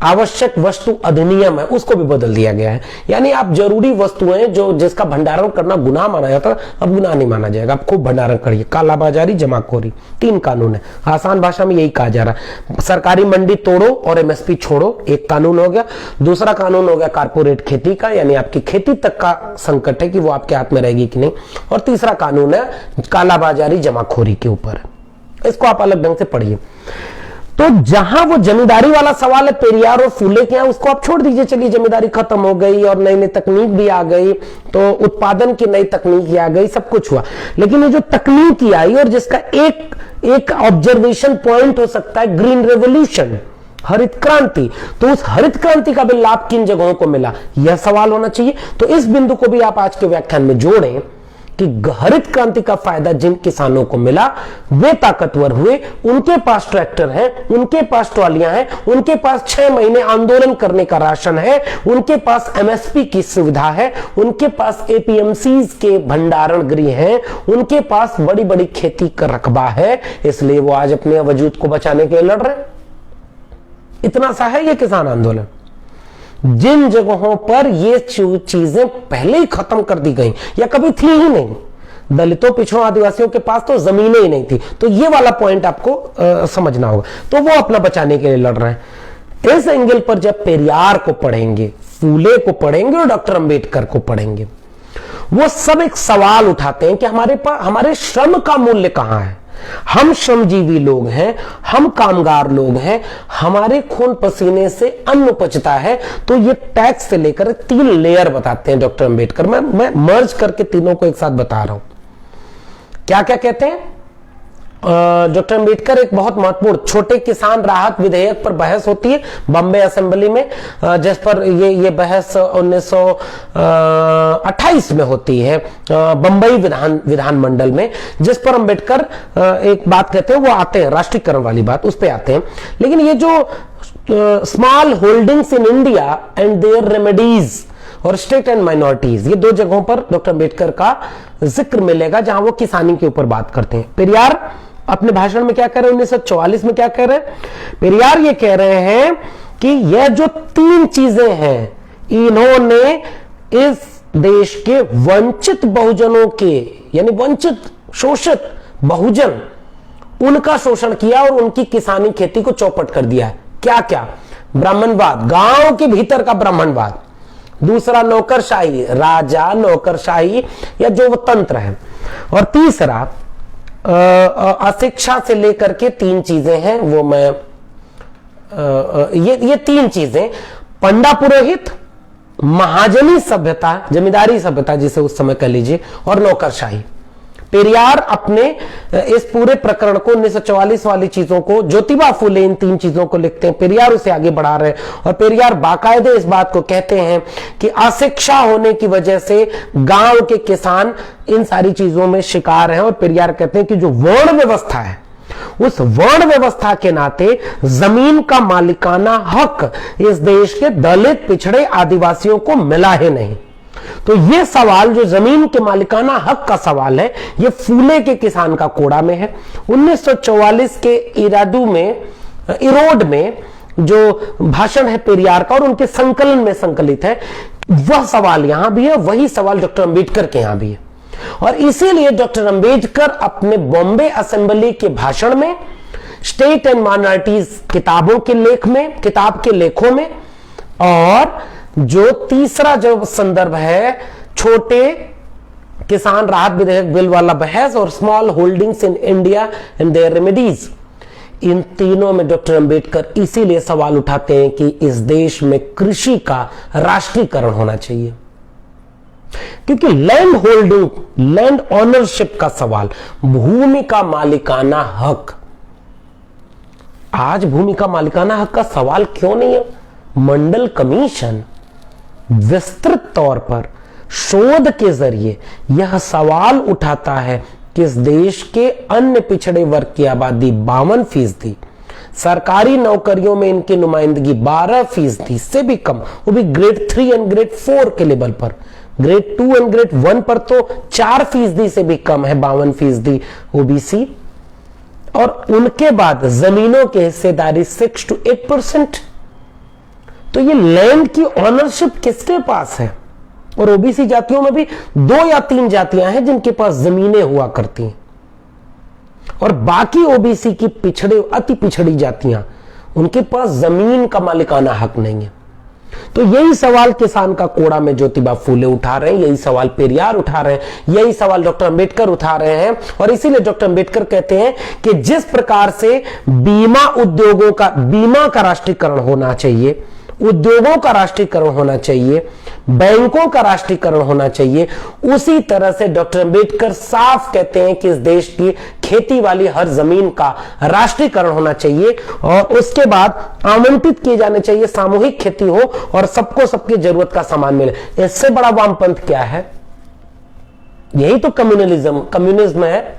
आवश्यक वस्तु अधिनियम है, उसको भी बदल दिया गया है। यानी आप जरूरी वस्तुएं जो जिसका भंडारण करना गुनाह माना जाता है, अब गुनाह नहीं माना जाएगा, आप खूब भंडारण करिए। कालाबाजारी, जमाखोरी, 3 कानून है, आसान भाषा में यही कहा जा रहा है। सरकारी मंडी तोड़ो और एमएसपी छोड़ो, एक कानून हो गया। दूसरा कानून हो गया कारपोरेट खेती का, यानी आपकी खेती तक का संकट है कि वो आपके हाथ में रहेगी कि नहीं। और तीसरा कानून है कालाबाजारी, जमाखोरी के ऊपर, इसको आप अलग ढंग से पढ़िए। तो जहां वो जमींदारी वाला सवाल है पेरियार और फूले के यहाँ, उसको आप छोड़ दीजिए, चलिए जमींदारी खत्म हो गई और नई नई तकनीक भी आ गई, तो उत्पादन की नई तकनीक आ गई, सब कुछ हुआ। लेकिन ये जो तकनीकी आई और जिसका एक ऑब्जर्वेशन पॉइंट हो सकता है ग्रीन रेवोल्यूशन, हरित क्रांति, तो उस हरित क्रांति का भी लाभ किन जगहों को मिला, यह सवाल होना चाहिए। तो इस बिंदु को भी आप आज के व्याख्यान में जोड़ें कि हरित क्रांति का फायदा जिन किसानों को मिला वे ताकतवर हुए, उनके पास ट्रैक्टर है, उनके पास ट्रॉलियां हैं, उनके पास 6 महीने आंदोलन करने का राशन है, उनके पास एमएसपी की सुविधा है, उनके पास एपीएमसीज के भंडारण गृह हैं, उनके पास बड़ी बड़ी खेती का रकबा है, इसलिए वो आज अपने वजूद को बचाने के लिए लड़ रहे हैं। इतना सा है ये किसान आंदोलन। जिन जगहों पर ये चीजें पहले ही खत्म कर दी गई या कभी थी ही नहीं, दलितों पिछड़ों आदिवासियों के पास तो जमीनें ही नहीं थी, तो ये वाला पॉइंट आपको समझना होगा। तो वो अपना बचाने के लिए लड़ रहे हैं। इस एंगल पर जब पेरियार को पढ़ेंगे, फूले को पढ़ेंगे और डॉक्टर अंबेडकर को पढ़ेंगे, वो सब एक सवाल उठाते हैं कि हमारे श्रम का मूल्य कहां है। हम श्रमजीवी लोग हैं, हम कामगार लोग हैं, हमारे खून पसीने से अन्न उपजता है, तो ये टैक्स से लेकर 3 लेयर बताते हैं डॉक्टर अंबेडकर। मैं मर्ज करके तीनों को एक साथ बता रहा हूं। क्या क्या कहते हैं डॉक्टर अंबेडकर? एक बहुत महत्वपूर्ण छोटे किसान राहत विधेयक पर बहस होती है बॉम्बे असेंबली में, जिस पर ये बहस 1928 में होती है बंबई विधानमंडल में, जिस पर अंबेडकर एक बात कहते हैं, वो आते हैं राष्ट्रीयकरण वाली बात, उस पे आते हैं। लेकिन ये जो small holdings in India and their remedies और स्टेट एंड माइनॉरिटीज, ये 2 जगहों पर डॉक्टर अंबेडकर का जिक्र मिलेगा जहां वो किसानी के ऊपर बात करते हैं। पेरियार अपने भाषण में क्या कह रहे हैं, 1944 में क्या कह रहे हैं? पेरियार ये कह रहे हैं कि यह जो 3 चीजें हैं, इन्होंने इस देश के वंचित बहुजनों के, यानी वंचित शोषित बहुजन, उनका शोषण किया और उनकी किसानी खेती को चौपट कर दिया है। क्या क्या? ब्राह्मणवाद, गांव के भीतर का ब्राह्मणवाद। दूसरा नौकरशाही, राजा नौकरशाही या जो वो तंत्र है। और तीसरा अशिक्षा से लेकर के 3 चीजें हैं, वो मैं ये 3 चीजें, पंडा पुरोहित, महाजनी सभ्यता, जमींदारी सभ्यता जिसे उस समय कह लीजिए, और नौकरशाही। पेरियार अपने इस पूरे प्रकरण को 1944 वाली चीजों को, ज्योतिबा फुले इन 3 चीजों को लिखते हैं, पेरियार उसे आगे बढ़ा रहे हैं। और पेरियार बाकायदे इस बात को कहते हैं कि अशिक्षा होने की वजह से गांव के किसान इन सारी चीजों में शिकार हैं। और पेरियार कहते हैं कि जो वर्ण व्यवस्था है, उस वर्ण व्यवस्था के नाते जमीन का मालिकाना हक इस देश के दलित पिछड़े आदिवासियों को मिला ही नहीं। तो ये सवाल जो जमीन के मालिकाना हक का सवाल है, ये फूले के किसान का कोड़ा में है। 1944 के इरोड में जो भाषण है पेरियार का और उनके संकलन में संकलित है, वह सवाल यहां भी है, वही सवाल डॉक्टर अंबेडकर के यहां भी है। और इसीलिए डॉक्टर अंबेडकर अपने बॉम्बे असेंबली के भाषण में, स्टेट एंड माइनॉरिटीज किताब के लेखों में, और जो तीसरा जो संदर्भ है छोटे किसान राहत विधेयक बिल वाला बहस और small holdings in India and their remedies, इन तीनों में डॉक्टर अंबेडकर इसीलिए सवाल उठाते हैं कि इस देश में कृषि का राष्ट्रीयकरण होना चाहिए। क्योंकि लैंड होल्डिंग, लैंड ऑनरशिप का सवाल, भूमि का मालिकाना हक, आज भूमि का मालिकाना हक का सवाल क्यों नहीं है? मंडल कमीशन विस्तृत तौर पर शोध के जरिए यह सवाल उठाता है कि इस देश के अन्य पिछड़े वर्ग की आबादी 52%, सरकारी नौकरियों में इनकी नुमाइंदगी 12% से भी कम, वो भी ग्रेड 3 एंड ग्रेड 4 के लेवल पर, ग्रेड 2 एंड ग्रेड 1 पर तो 4% से भी कम है 52% ओबीसी। और उनके बाद जमीनों की हिस्सेदारी 6 to 8%। तो ये लैंड की ऑनरशिप किसके पास है? और ओबीसी जातियों में भी 2 या 3 जातियां हैं जिनके पास जमीनें हुआ करती हैं, और बाकी ओबीसी की अति पिछड़ी जातियां, उनके पास जमीन का मालिकाना हक नहीं है। तो यही सवाल किसान का कोड़ा में ज्योतिबा फूले उठा रहे हैं, यही सवाल पेरियार उठा रहे हैं, यही सवाल डॉक्टर अंबेडकर उठा रहे हैं। और इसीलिए डॉक्टर अंबेडकर कहते हैं कि जिस प्रकार से बीमा का राष्ट्रीयकरण होना चाहिए, उद्योगों का राष्ट्रीयकरण होना चाहिए, बैंकों का राष्ट्रीयकरण होना चाहिए, उसी तरह से डॉक्टर अंबेडकर साफ कहते हैं कि इस देश की खेती वाली हर जमीन का राष्ट्रीयकरण होना चाहिए और उसके बाद आवंटित किए जाने चाहिए, सामूहिक खेती हो और सबको सबकी जरूरत का सामान मिले। इससे बड़ा वामपंथ क्या है? यही तो कम्युनिज्म है,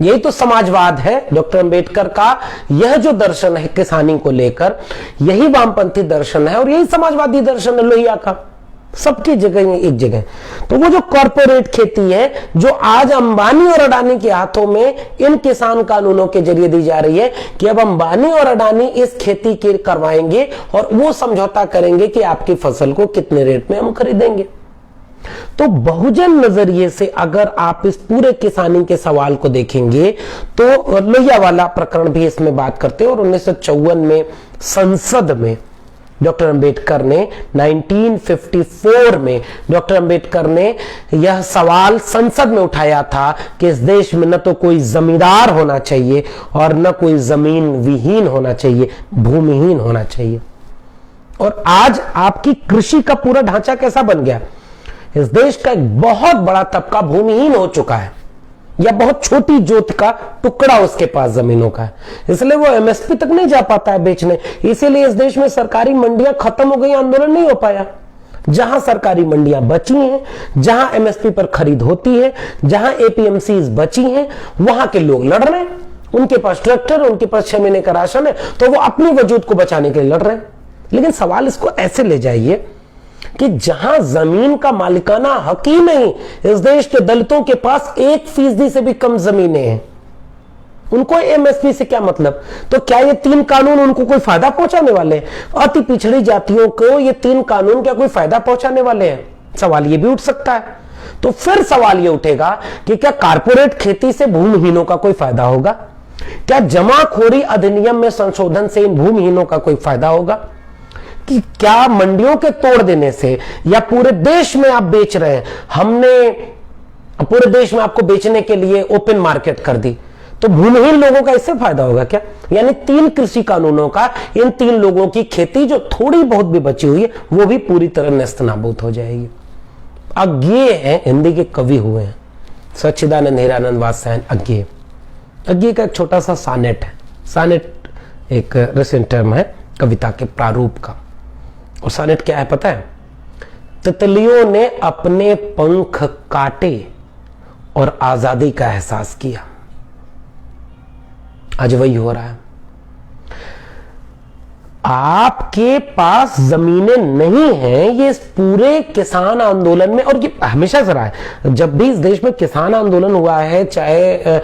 यही तो समाजवाद है। डॉक्टर अंबेडकर का यह जो दर्शन है किसानी को लेकर, यही वामपंथी दर्शन है और यही समाजवादी दर्शन है लोहिया का, सबकी जगह एक जगह। तो वो जो कॉरपोरेट खेती है जो आज अंबानी और अडानी के हाथों में इन किसान कानूनों के जरिए दी जा रही है कि अब अंबानी और अडानी इस खेती के करवाएंगे और वो समझौता करेंगे कि आपकी फसल को कितने रेट में हम खरीदेंगे। तो बहुजन नजरिए से अगर आप इस पूरे किसानी के सवाल को देखेंगे तो लोहिया वाला प्रकरण भी इसमें बात करते हैं। और 1954 में संसद में डॉक्टर अंबेडकर ने 1954 में डॉक्टर अंबेडकर ने यह सवाल संसद में उठाया था कि इस देश में न तो कोई जमींदार होना चाहिए और न कोई जमीन विहीन होना चाहिए, भूमिहीन होना चाहिए। और आज आपकी कृषि का पूरा ढांचा कैसा बन गया, इस देश का एक बहुत बड़ा तबका भूमिहीन हो चुका है या बहुत छोटी जोत का टुकड़ा उसके पास जमीनों का है, इसलिए वो एमएसपी तक नहीं जा पाता है बेचने। इसीलिए इस देश में सरकारी मंडियां खत्म हो गई, आंदोलन नहीं हो पाया। जहां सरकारी मंडियां बची हैं, जहां एमएसपी पर खरीद होती है, जहां एपीएमसी बची हैं, वहां के लोग लड़ रहे हैं। उनके पास ट्रैक्टर, उनके पास 6 महीने का राशन है, तो वो अपनी वजूद को बचाने के लिए लड़ रहे हैं। लेकिन सवाल इसको ऐसे ले जाइए कि जहां जमीन का मालिकाना हक ही नहीं, इस देश के दलितों के पास 1% से भी कम जमीनें हैं, उनको एमएसपी से क्या मतलब? तो क्या ये 3 कानून उनको कोई फायदा पहुंचाने वाले हैं? अति पिछड़ी जातियों को ये 3 कानून क्या कोई फायदा पहुंचाने वाले हैं? सवाल ये भी उठ सकता है। तो फिर सवाल ये उठेगा कि क्या कारपोरेट खेती से भूमिहीनों का कोई फायदा होगा? क्या जमाखोरी अधिनियम में संशोधन से इन भूमिहीनों का कोई फायदा होगा? कि क्या मंडियों के तोड़ देने से या पूरे देश में आप बेच रहे हैं, हमने पूरे देश में आपको बेचने के लिए ओपन मार्केट कर दी, तो भूमिहीन लोगों का इससे फायदा होगा क्या? यानी 3 कृषि कानूनों का इन 3 लोगों की खेती जो थोड़ी बहुत भी बची हुई है वो भी पूरी तरह नेस्तनाबूद हो जाएगी। अज्ञेय है, हिंदी के कवि हुए हैं सच्चिदानंद हीरानंद वात्स्यायन। अज्ञेय का एक छोटा सा सानेट है। सानेट एक रिसेंट टर्म है कविता के प्रारूप का। और सानेट क्या है पता है? तितलियों ने अपने पंख काटे और आजादी का एहसास किया। आज वही हो रहा है। आपके पास जमीनें नहीं हैं, ये इस पूरे किसान आंदोलन में, और ये हमेशा से रहा है। जब भी इस देश में किसान आंदोलन हुआ है, चाहे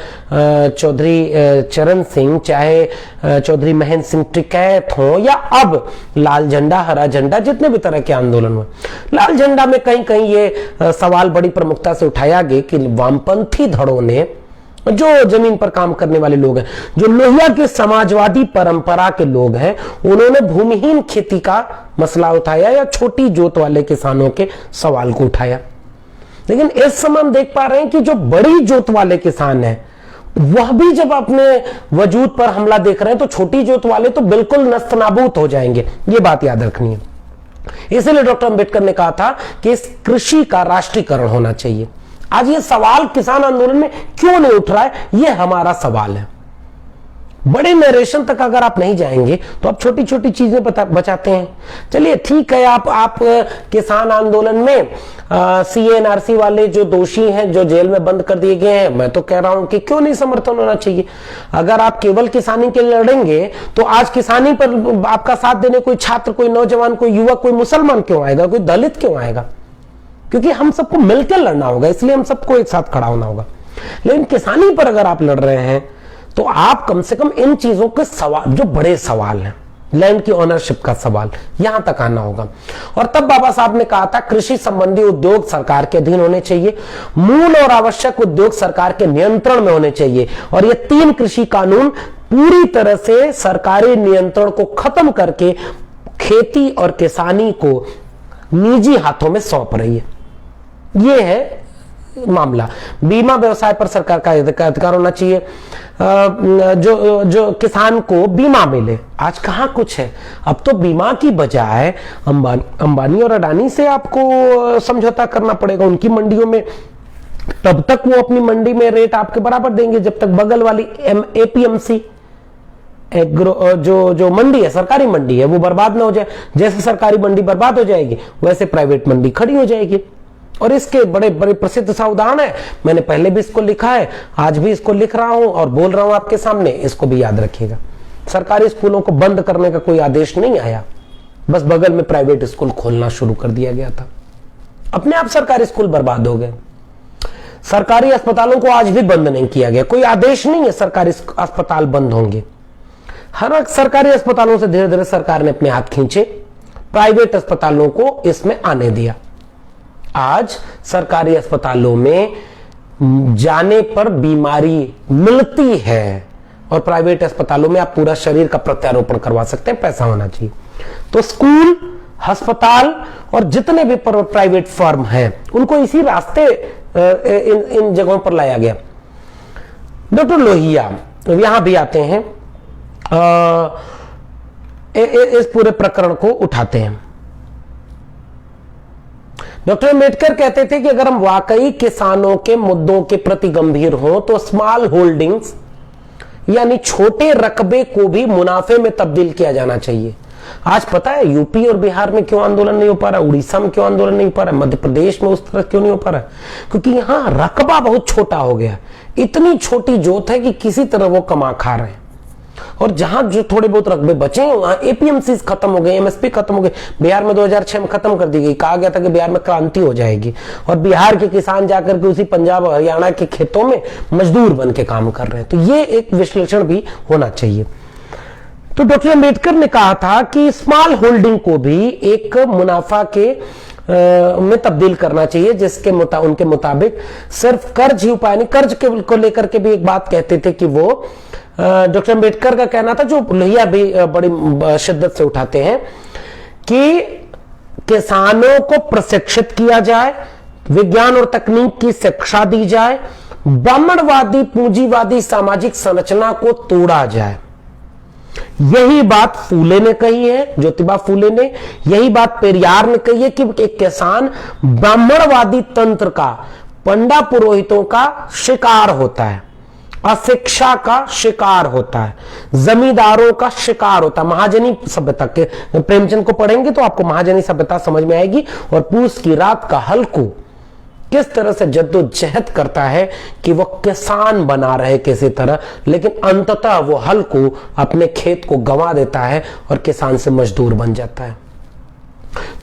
चौधरी चरण सिंह, चाहे चौधरी महेंद्र सिंह टिकैत हो, या अब लाल झंडा, हरा झंडा, जितने भी तरह के आंदोलन हुए, लाल झंडा में कहीं कहीं ये सवाल बड़ी प्रमुखता से उठाया गया कि वामपंथी धड़ों ने, जो जमीन पर काम करने वाले लोग हैं, जो लोहिया के समाजवादी परंपरा के लोग हैं, उन्होंने भूमिहीन खेती का मसला उठाया या छोटी जोत वाले किसानों के सवाल को उठाया। लेकिन इस समय हम देख पा रहे हैं कि जो बड़ी जोत वाले किसान हैं वह भी जब अपने वजूद पर हमला देख रहे हैं तो छोटी जोत वाले तो बिल्कुल नस्तनाबूद हो जाएंगे। ये बात याद रखनी है। इसलिए डॉक्टर अंबेडकर ने कहा था कि इस कृषि का राष्ट्रीयकरण होना चाहिए। आज ये सवाल किसान आंदोलन में क्यों नहीं उठ रहा है, ये हमारा सवाल है। बड़े नरेशन तक अगर आप नहीं जाएंगे तो आप छोटी छोटी चीजें बचाते हैं। चलिए ठीक है, आप किसान आंदोलन में सीएनआरसी वाले जो दोषी हैं, जो जेल में बंद कर दिए गए हैं, मैं तो कह रहा हूं कि क्यों नहीं समर्थन होना चाहिए। अगर आप केवल किसानी के लिए लड़ेंगे तो आज किसानी पर आपका साथ देने कोई छात्र, कोई नौजवान, कोई युवक, कोई मुसलमान क्यों आएगा, कोई दलित क्यों आएगा? क्योंकि हम सबको मिलकर लड़ना होगा, इसलिए हम सबको एक साथ खड़ा होना होगा। लेकिन किसानी पर अगर आप लड़ रहे हैं तो आप कम से कम इन चीजों के सवाल, जो बड़े सवाल हैं, लैंड की ओनरशिप का सवाल, यहां तक आना होगा। और तब बाबा साहब ने कहा था कृषि संबंधी उद्योग सरकार के अधीन होने चाहिए, मूल और आवश्यक उद्योग सरकार के नियंत्रण में होने चाहिए, और ये 3 कृषि कानून पूरी तरह से सरकारी नियंत्रण को खत्म करके खेती और किसानी को निजी हाथों में सौंप रही है। ये है मामला। बीमा व्यवसाय पर सरकार का अधिकार होना चाहिए, जो किसान को बीमा मिले। आज कहां कुछ है। अब तो बीमा की बजाय अंबानी और अडानी से आपको समझौता करना पड़ेगा उनकी मंडियों में। तब तक वो अपनी मंडी में रेट आपके बराबर देंगे जब तक बगल वाली एपीएमसी जो मंडी है, सरकारी मंडी है, वो बर्बाद ना हो जाए। जैसे सरकारी मंडी बर्बाद हो जाएगी वैसे प्राइवेट मंडी खड़ी हो जाएगी। और इसके बड़े बड़े प्रसिद्ध सा उदाहरण है, मैंने पहले भी इसको लिखा है, आज भी इसको लिख रहा हूं और बोल रहा हूं आपके सामने, इसको भी याद रखिएगा। सरकारी स्कूलों को बंद करने का कोई आदेश नहीं आया, बस बगल में प्राइवेट स्कूल खोलना शुरू कर दिया गया था। अपने आप सरकारी स्कूल बर्बाद हो गए। सरकारी अस्पतालों को आज भी बंद नहीं किया गया, कोई आदेश नहीं है सरकारी अस्पताल बंद होंगे। हर सरकारी अस्पतालों से धीरे धीरे सरकार ने अपने हाथ खींचे, प्राइवेट अस्पतालों को इसमें आने दिया। आज सरकारी अस्पतालों में जाने पर बीमारी मिलती है और प्राइवेट अस्पतालों में आप पूरा शरीर का प्रत्यारोपण करवा सकते हैं, पैसा होना चाहिए। तो स्कूल, अस्पताल और जितने भी प्राइवेट फर्म हैं उनको इसी रास्ते इन जगहों पर लाया गया। डॉक्टर लोहिया यहां भी आते हैं, इस पूरे प्रकरण को उठाते हैं। डॉक्टर अम्बेडकर कहते थे कि अगर हम वाकई किसानों के मुद्दों के प्रति गंभीर हों तो स्मॉल होल्डिंग्स यानी छोटे रकबे को भी मुनाफे में तब्दील किया जाना चाहिए। आज पता है यूपी और बिहार में क्यों आंदोलन नहीं हो पा रहा, उड़ीसा में क्यों आंदोलन नहीं हो पा रहा, मध्य प्रदेश में उस तरह क्यों नहीं हो पा रहा? क्योंकि यहां रकबा बहुत छोटा हो गया, इतनी छोटी जोत है कि किसी तरह वो कमा खा रहे हैं। और जहां जो थोड़े बहुत रकबे बचे हैं वहां एपीएमसी खत्म हो गए, एमएसपी खत्म हो गए। बिहार में 2006 में खत्म कर दी गई, कहा गया था कि बिहार में क्रांति हो जाएगी और बिहार के किसान जाकर के उसी पंजाब हरियाणा के खेतों में मजदूर बन के काम कर रहे हैं। तो ये एक विश्लेषण भी होना चाहिए। तो डॉक्टर अम्बेडकर ने कहा था कि स्मॉल होल्डिंग को भी एक मुनाफा के में तब्दील करना चाहिए, जिसके उनके मुताबिक सिर्फ कर्ज ही उपाय नहीं। कर्ज को लेकर के भी एक बात कहते थे कि वो डॉक्टर अम्बेडकर का कहना था, जो लोहिया भी बड़ी शिद्दत से उठाते हैं, कि किसानों को प्रशिक्षित किया जाए, विज्ञान और तकनीक की शिक्षा दी जाए, ब्राह्मणवादी पूंजीवादी सामाजिक संरचना को तोड़ा जाए। यही बात फूले ने कही है, ज्योतिबा फूले ने, यही बात पेरियार ने कही है कि एक किसान ब्राह्मणवादी तंत्र का, पंडा पुरोहितों का शिकार होता है, अशिक्षा का शिकार होता है, जमींदारों का शिकार होता है। महाजनी सभ्यता के प्रेमचंद को पढ़ेंगे तो आपको महाजनी सभ्यता समझ में आएगी। और पूस की रात का हल्कू किस तरह से जद्दोजहद करता है कि वो किसान बना रहे किसी तरह, लेकिन अंततः वो हल्कू अपने खेत को गंवा देता है और किसान से मजदूर बन जाता है।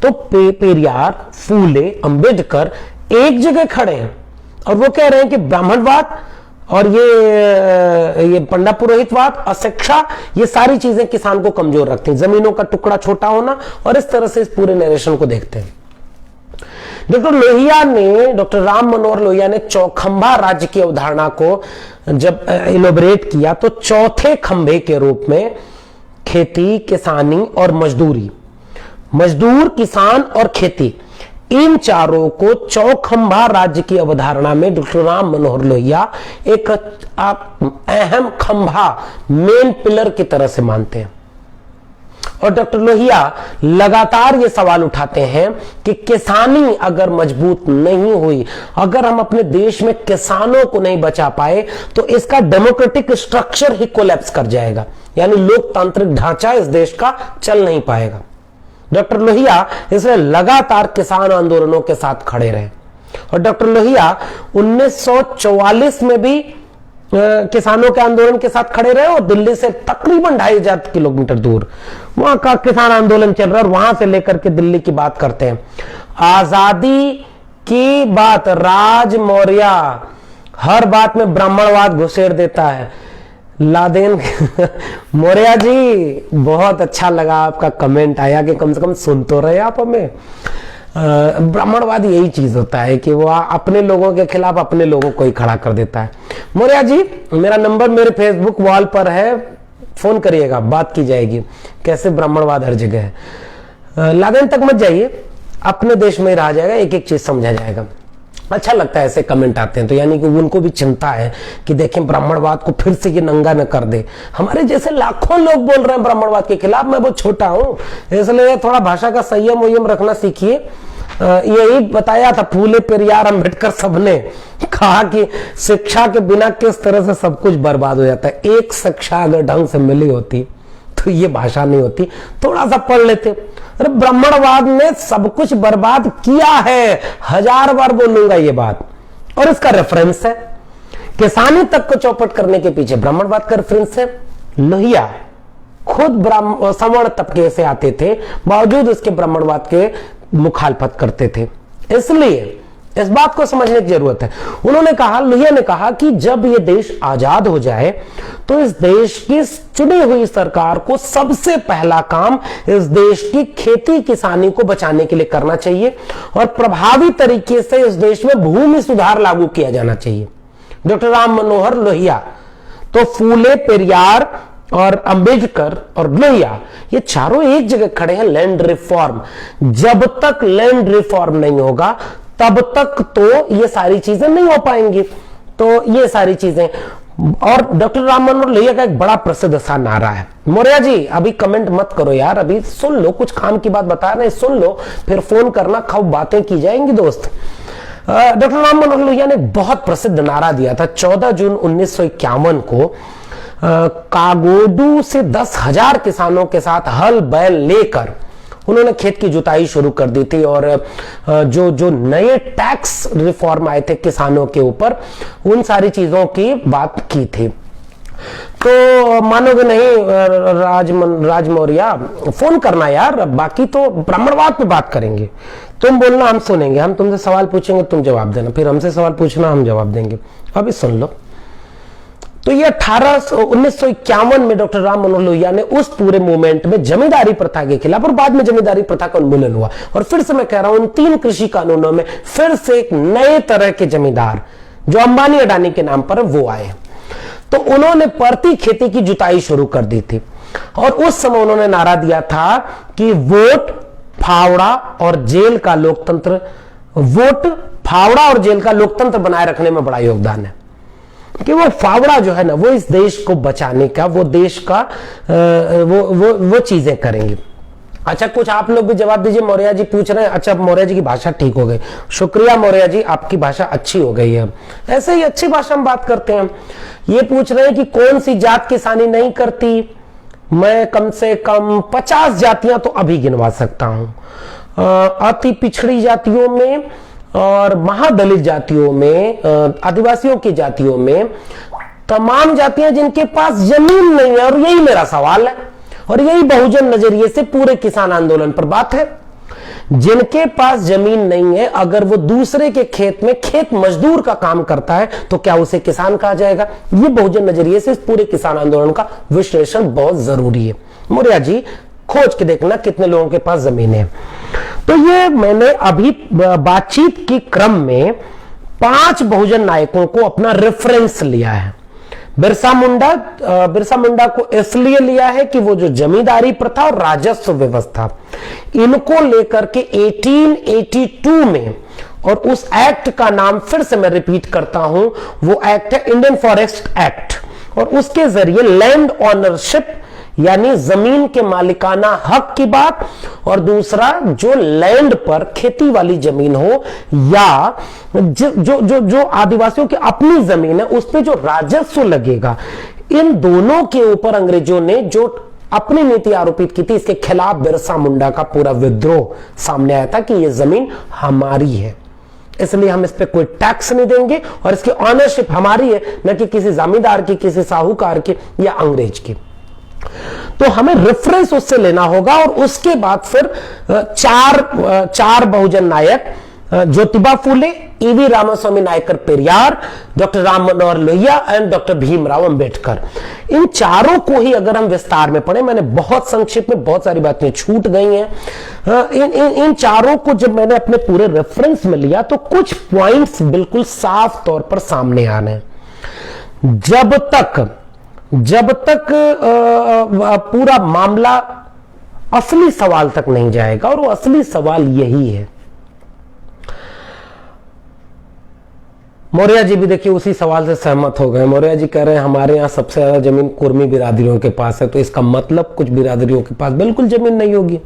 तो पेरियार, फूले, अंबेडकर एक जगह खड़े हैं और वो कह रहे हैं कि ब्राह्मणवाद और ये पंडा पुरोहितवाद, अशिक्षा, ये सारी चीजें किसान को कमजोर रखती हैं, जमीनों का टुकड़ा छोटा होना, और इस तरह से इस पूरे नरेशन को देखते हैं। डॉक्टर राम मनोहर लोहिया ने चौखंबा राज्य की अवधारणा को जब इलोबरेट किया तो चौथे खंभे के रूप में खेती, किसानी और मजदूरी, मजदूर, किसान और खेती, इन चारों को चौखंबा राज्य की अवधारणा में डॉक्टर राम मनोहर लोहिया एक अहम खंभा, मेन पिलर की तरह से मानते हैं। और डॉक्टर लोहिया लगातार ये सवाल उठाते हैं कि किसानी अगर मजबूत नहीं हुई, अगर हम अपने देश में किसानों को नहीं बचा पाए तो इसका डेमोक्रेटिक स्ट्रक्चर ही कोलैप्स कर जाएगा, यानी लोकतांत्रिक ढांचा इस देश का चल नहीं पाएगा। डॉक्टर लोहिया इसलिए लगातार किसान आंदोलनों के साथ खड़े रहे और डॉक्टर लोहिया 1944 में भी किसानों के आंदोलन के साथ खड़े रहे और दिल्ली से तकरीबन 2,500 किलोमीटर दूर वहां का किसान आंदोलन चल रहा है और वहां से लेकर के दिल्ली की बात करते हैं। आजादी की बात, राज मौर्य हर बात में ब्राह्मणवाद घुसेड़ देता है। लादेन मौर्य जी, बहुत अच्छा लगा आपका कमेंट आया कि कम से कम सुन तो रहे आप हमें। ब्राह्मणवाद यही चीज होता है कि वो अपने लोगों के खिलाफ अपने लोगों को ही खड़ा कर देता है। मौर्य जी, मेरा नंबर मेरे फेसबुक वॉल पर है, फोन करिएगा, बात की जाएगी कैसे ब्राह्मणवाद हर जगह है। लादेन तक मत जाइए, अपने देश में ही रहा जाएगा, एक एक चीज समझा जाएगा। अच्छा लगता है ऐसे कमेंट आते हैं तो, यानी कि उनको भी चिंता है कि देखें ब्राह्मणवाद को फिर से ये नंगा न कर दे। हमारे जैसे लाखों लोग बोल रहे हैं ब्राह्मणवाद के खिलाफ, मैं बहुत छोटा हूं, इसलिए थोड़ा भाषा का संयम वयम रखना सीखिए। यही बताया था फूले, पेरियार, अम्बेडकर सबने कहा कि शिक्षा के बिना किस तरह से सब कुछ बर्बाद हो जाता है। एक शिक्षा अगर ढंग से मिली होती तो तो ये भाषा नहीं होती, थोड़ा सा पढ़ लेते। अरे ब्राह्मणवाद ने सब कुछ बर्बाद किया है, 1000 बार बोलूंगा ये बात। और इसका रेफरेंस है, किसानी तक को चौपट करने के पीछे ब्राह्मणवाद का रेफरेंस है। लोहिया खुद सवर्ण तबके से आते थे, बावजूद उसके ब्राह्मणवाद के मुखालफत करते थे। इसलिए इस बात को समझने की जरूरत है। उन्होंने कहा, लोहिया ने कहा कि जब ये देश आजाद हो जाए तो इस देश की चुनी हुई सरकार को सबसे पहला काम इस देश की खेती किसानी को बचाने के लिए करना चाहिए और प्रभावी तरीके से इस देश में भूमि सुधार लागू किया जाना चाहिए। डॉक्टर राम मनोहर लोहिया, तो फूले, पेरियार और अंबेडकर और लोहिया, ये चारों एक जगह खड़े हैं, लैंड रिफॉर्म। जब तक लैंड रिफॉर्म नहीं होगा तब तक तो ये सारी चीजें नहीं हो पाएंगी। तो ये सारी चीजें, और डॉक्टर राम मनोहर लोहिया का एक बड़ा प्रसिद्ध सा नारा है। मौर्या जी अभी कमेंट मत करो यार, अभी सुन लो, कुछ काम की बात बता रहे हैं, सुन लो, फिर फोन करना, खूब बातें की जाएंगी दोस्त। डॉक्टर राम मनोहर लोहिया ने बहुत प्रसिद्ध नारा दिया था 14 जून 1951 को। कागोडू से 10,000 किसानों के साथ हल बैल लेकर उन्होंने खेत की जुताई शुरू कर दी थी और जो नए टैक्स रिफॉर्म आए थे किसानों के ऊपर, उन सारी चीजों की बात की थी। तो मानोगे नहीं राज मौर्या, फोन करना यार, बाकी तो ब्राह्मणवाद पे बात करेंगे। तुम बोलना, हम सुनेंगे, हम तुमसे सवाल पूछेंगे, तुम जवाब देना, फिर हमसे सवाल पूछना, हम जवाब देंगे। अभी सुन लो। तो ये 1951 में डॉक्टर राम मनोहर लोहिया ने उस पूरे मूवमेंट में जमींदारी प्रथा के खिलाफ, और बाद में जमींदारी प्रथा का उन्मूलन हुआ, और फिर से मैं कह रहा हूं, उन 3 कृषि कानूनों में फिर से एक नए तरह के जमींदार जो अंबानी अडानी के नाम पर वो आए। तो उन्होंने परती खेती की जुताई शुरू कर दी थी और उस समय उन्होंने नारा दिया था कि वोट, फावड़ा और जेल का लोकतंत्र, वोट, फावड़ा और जेल का लोकतंत्र बनाए रखने में बड़ा योगदान है। कि वो फावड़ा जो है ना, वो इस देश को बचाने का, वो देश का वो चीजें करेंगे। अच्छा, कुछ आप लोग भी जवाब दीजिए। मौर्या जी पूछ रहे हैं, अच्छा मौर्या जी की भाषा ठीक हो गई, शुक्रिया मौर्या जी, आपकी भाषा अच्छी हो गई है। ऐसे ही अच्छी भाषा में बात करते हैं। ये पूछ रहे हैं कि कौन सी जात किसानी नहीं करती। मैं कम से कम 50 जातियां तो अभी गिनवा सकता हूं। अति पिछड़ी जातियों में और महादलित जातियों में, आदिवासियों की जातियों में, तमाम जातियां जिनके पास जमीन नहीं है, और यही मेरा सवाल है और यही बहुजन नजरिए से पूरे किसान आंदोलन पर बात है। जिनके पास जमीन नहीं है, अगर वो दूसरे के खेत में खेत मजदूर का काम करता है तो क्या उसे किसान कहा जाएगा? ये बहुजन नजरिए से इस पूरे किसान आंदोलन का विश्लेषण बहुत जरूरी है। मौर्या जी खोज के देखना कितने लोगों के पास जमीन है। तो ये मैंने अभी बातचीत के क्रम में 5 बहुजन नायकों को अपना रेफरेंस लिया है। बिरसा मुंडा को इसलिए लिया है कि वो जो जमींदारी प्रथा और राजस्व व्यवस्था, इनको लेकर के 1882 में, और उस एक्ट का नाम फिर से मैं रिपीट करता हूं, वो एक्ट है इंडियन फॉरेस्ट एक्ट, और उसके जरिए लैंड ऑनरशिप यानी जमीन के मालिकाना हक की बात, और दूसरा जो लैंड पर खेती वाली जमीन हो या जो आदिवासियों की अपनी जमीन है उस पे जो राजस्व लगेगा, इन दोनों के ऊपर अंग्रेजों ने जो अपनी नीति आरोपित की थी, इसके खिलाफ बिरसा मुंडा का पूरा विद्रोह सामने आया था कि यह जमीन हमारी है, इसलिए हम इस पे कोई टैक्स नहीं देंगे और इसकी ऑनरशिप हमारी है, न कि किसी जमींदार की, किसी साहूकार की या अंग्रेज की। तो हमें रेफरेंस उससे लेना होगा। और उसके बाद फिर चार बहुजन नायक, Jyotiba Phule, E V Ramaswamy Naicker Periyar, doctor Ram Manohar Lohia and doctor Bhimrao Ambedkar, इन चारों को ही अगर हम विस्तार में पढ़ें, मैंने बहुत संक्षिप्त में, बहुत सारी बातें छूट गई हैं, इन चारों को जब मैंने अपने पूरे रेफरेंस में लिया तो कुछ पॉइंट्स बिल्कुल साफ तौर पर सामने आ रहे हैं। जब तक पूरा मामला असली सवाल तक नहीं जाएगा, और वो असली सवाल यही है। मौर्या जी भी देखिए उसी सवाल से सहमत हो गए। मौर्या जी कह रहे हैं हमारे यहां सबसे ज्यादा जमीन कुर्मी बिरादरियों के पास है, तो इसका मतलब कुछ बिरादरियों के पास बिल्कुल जमीन नहीं होगी।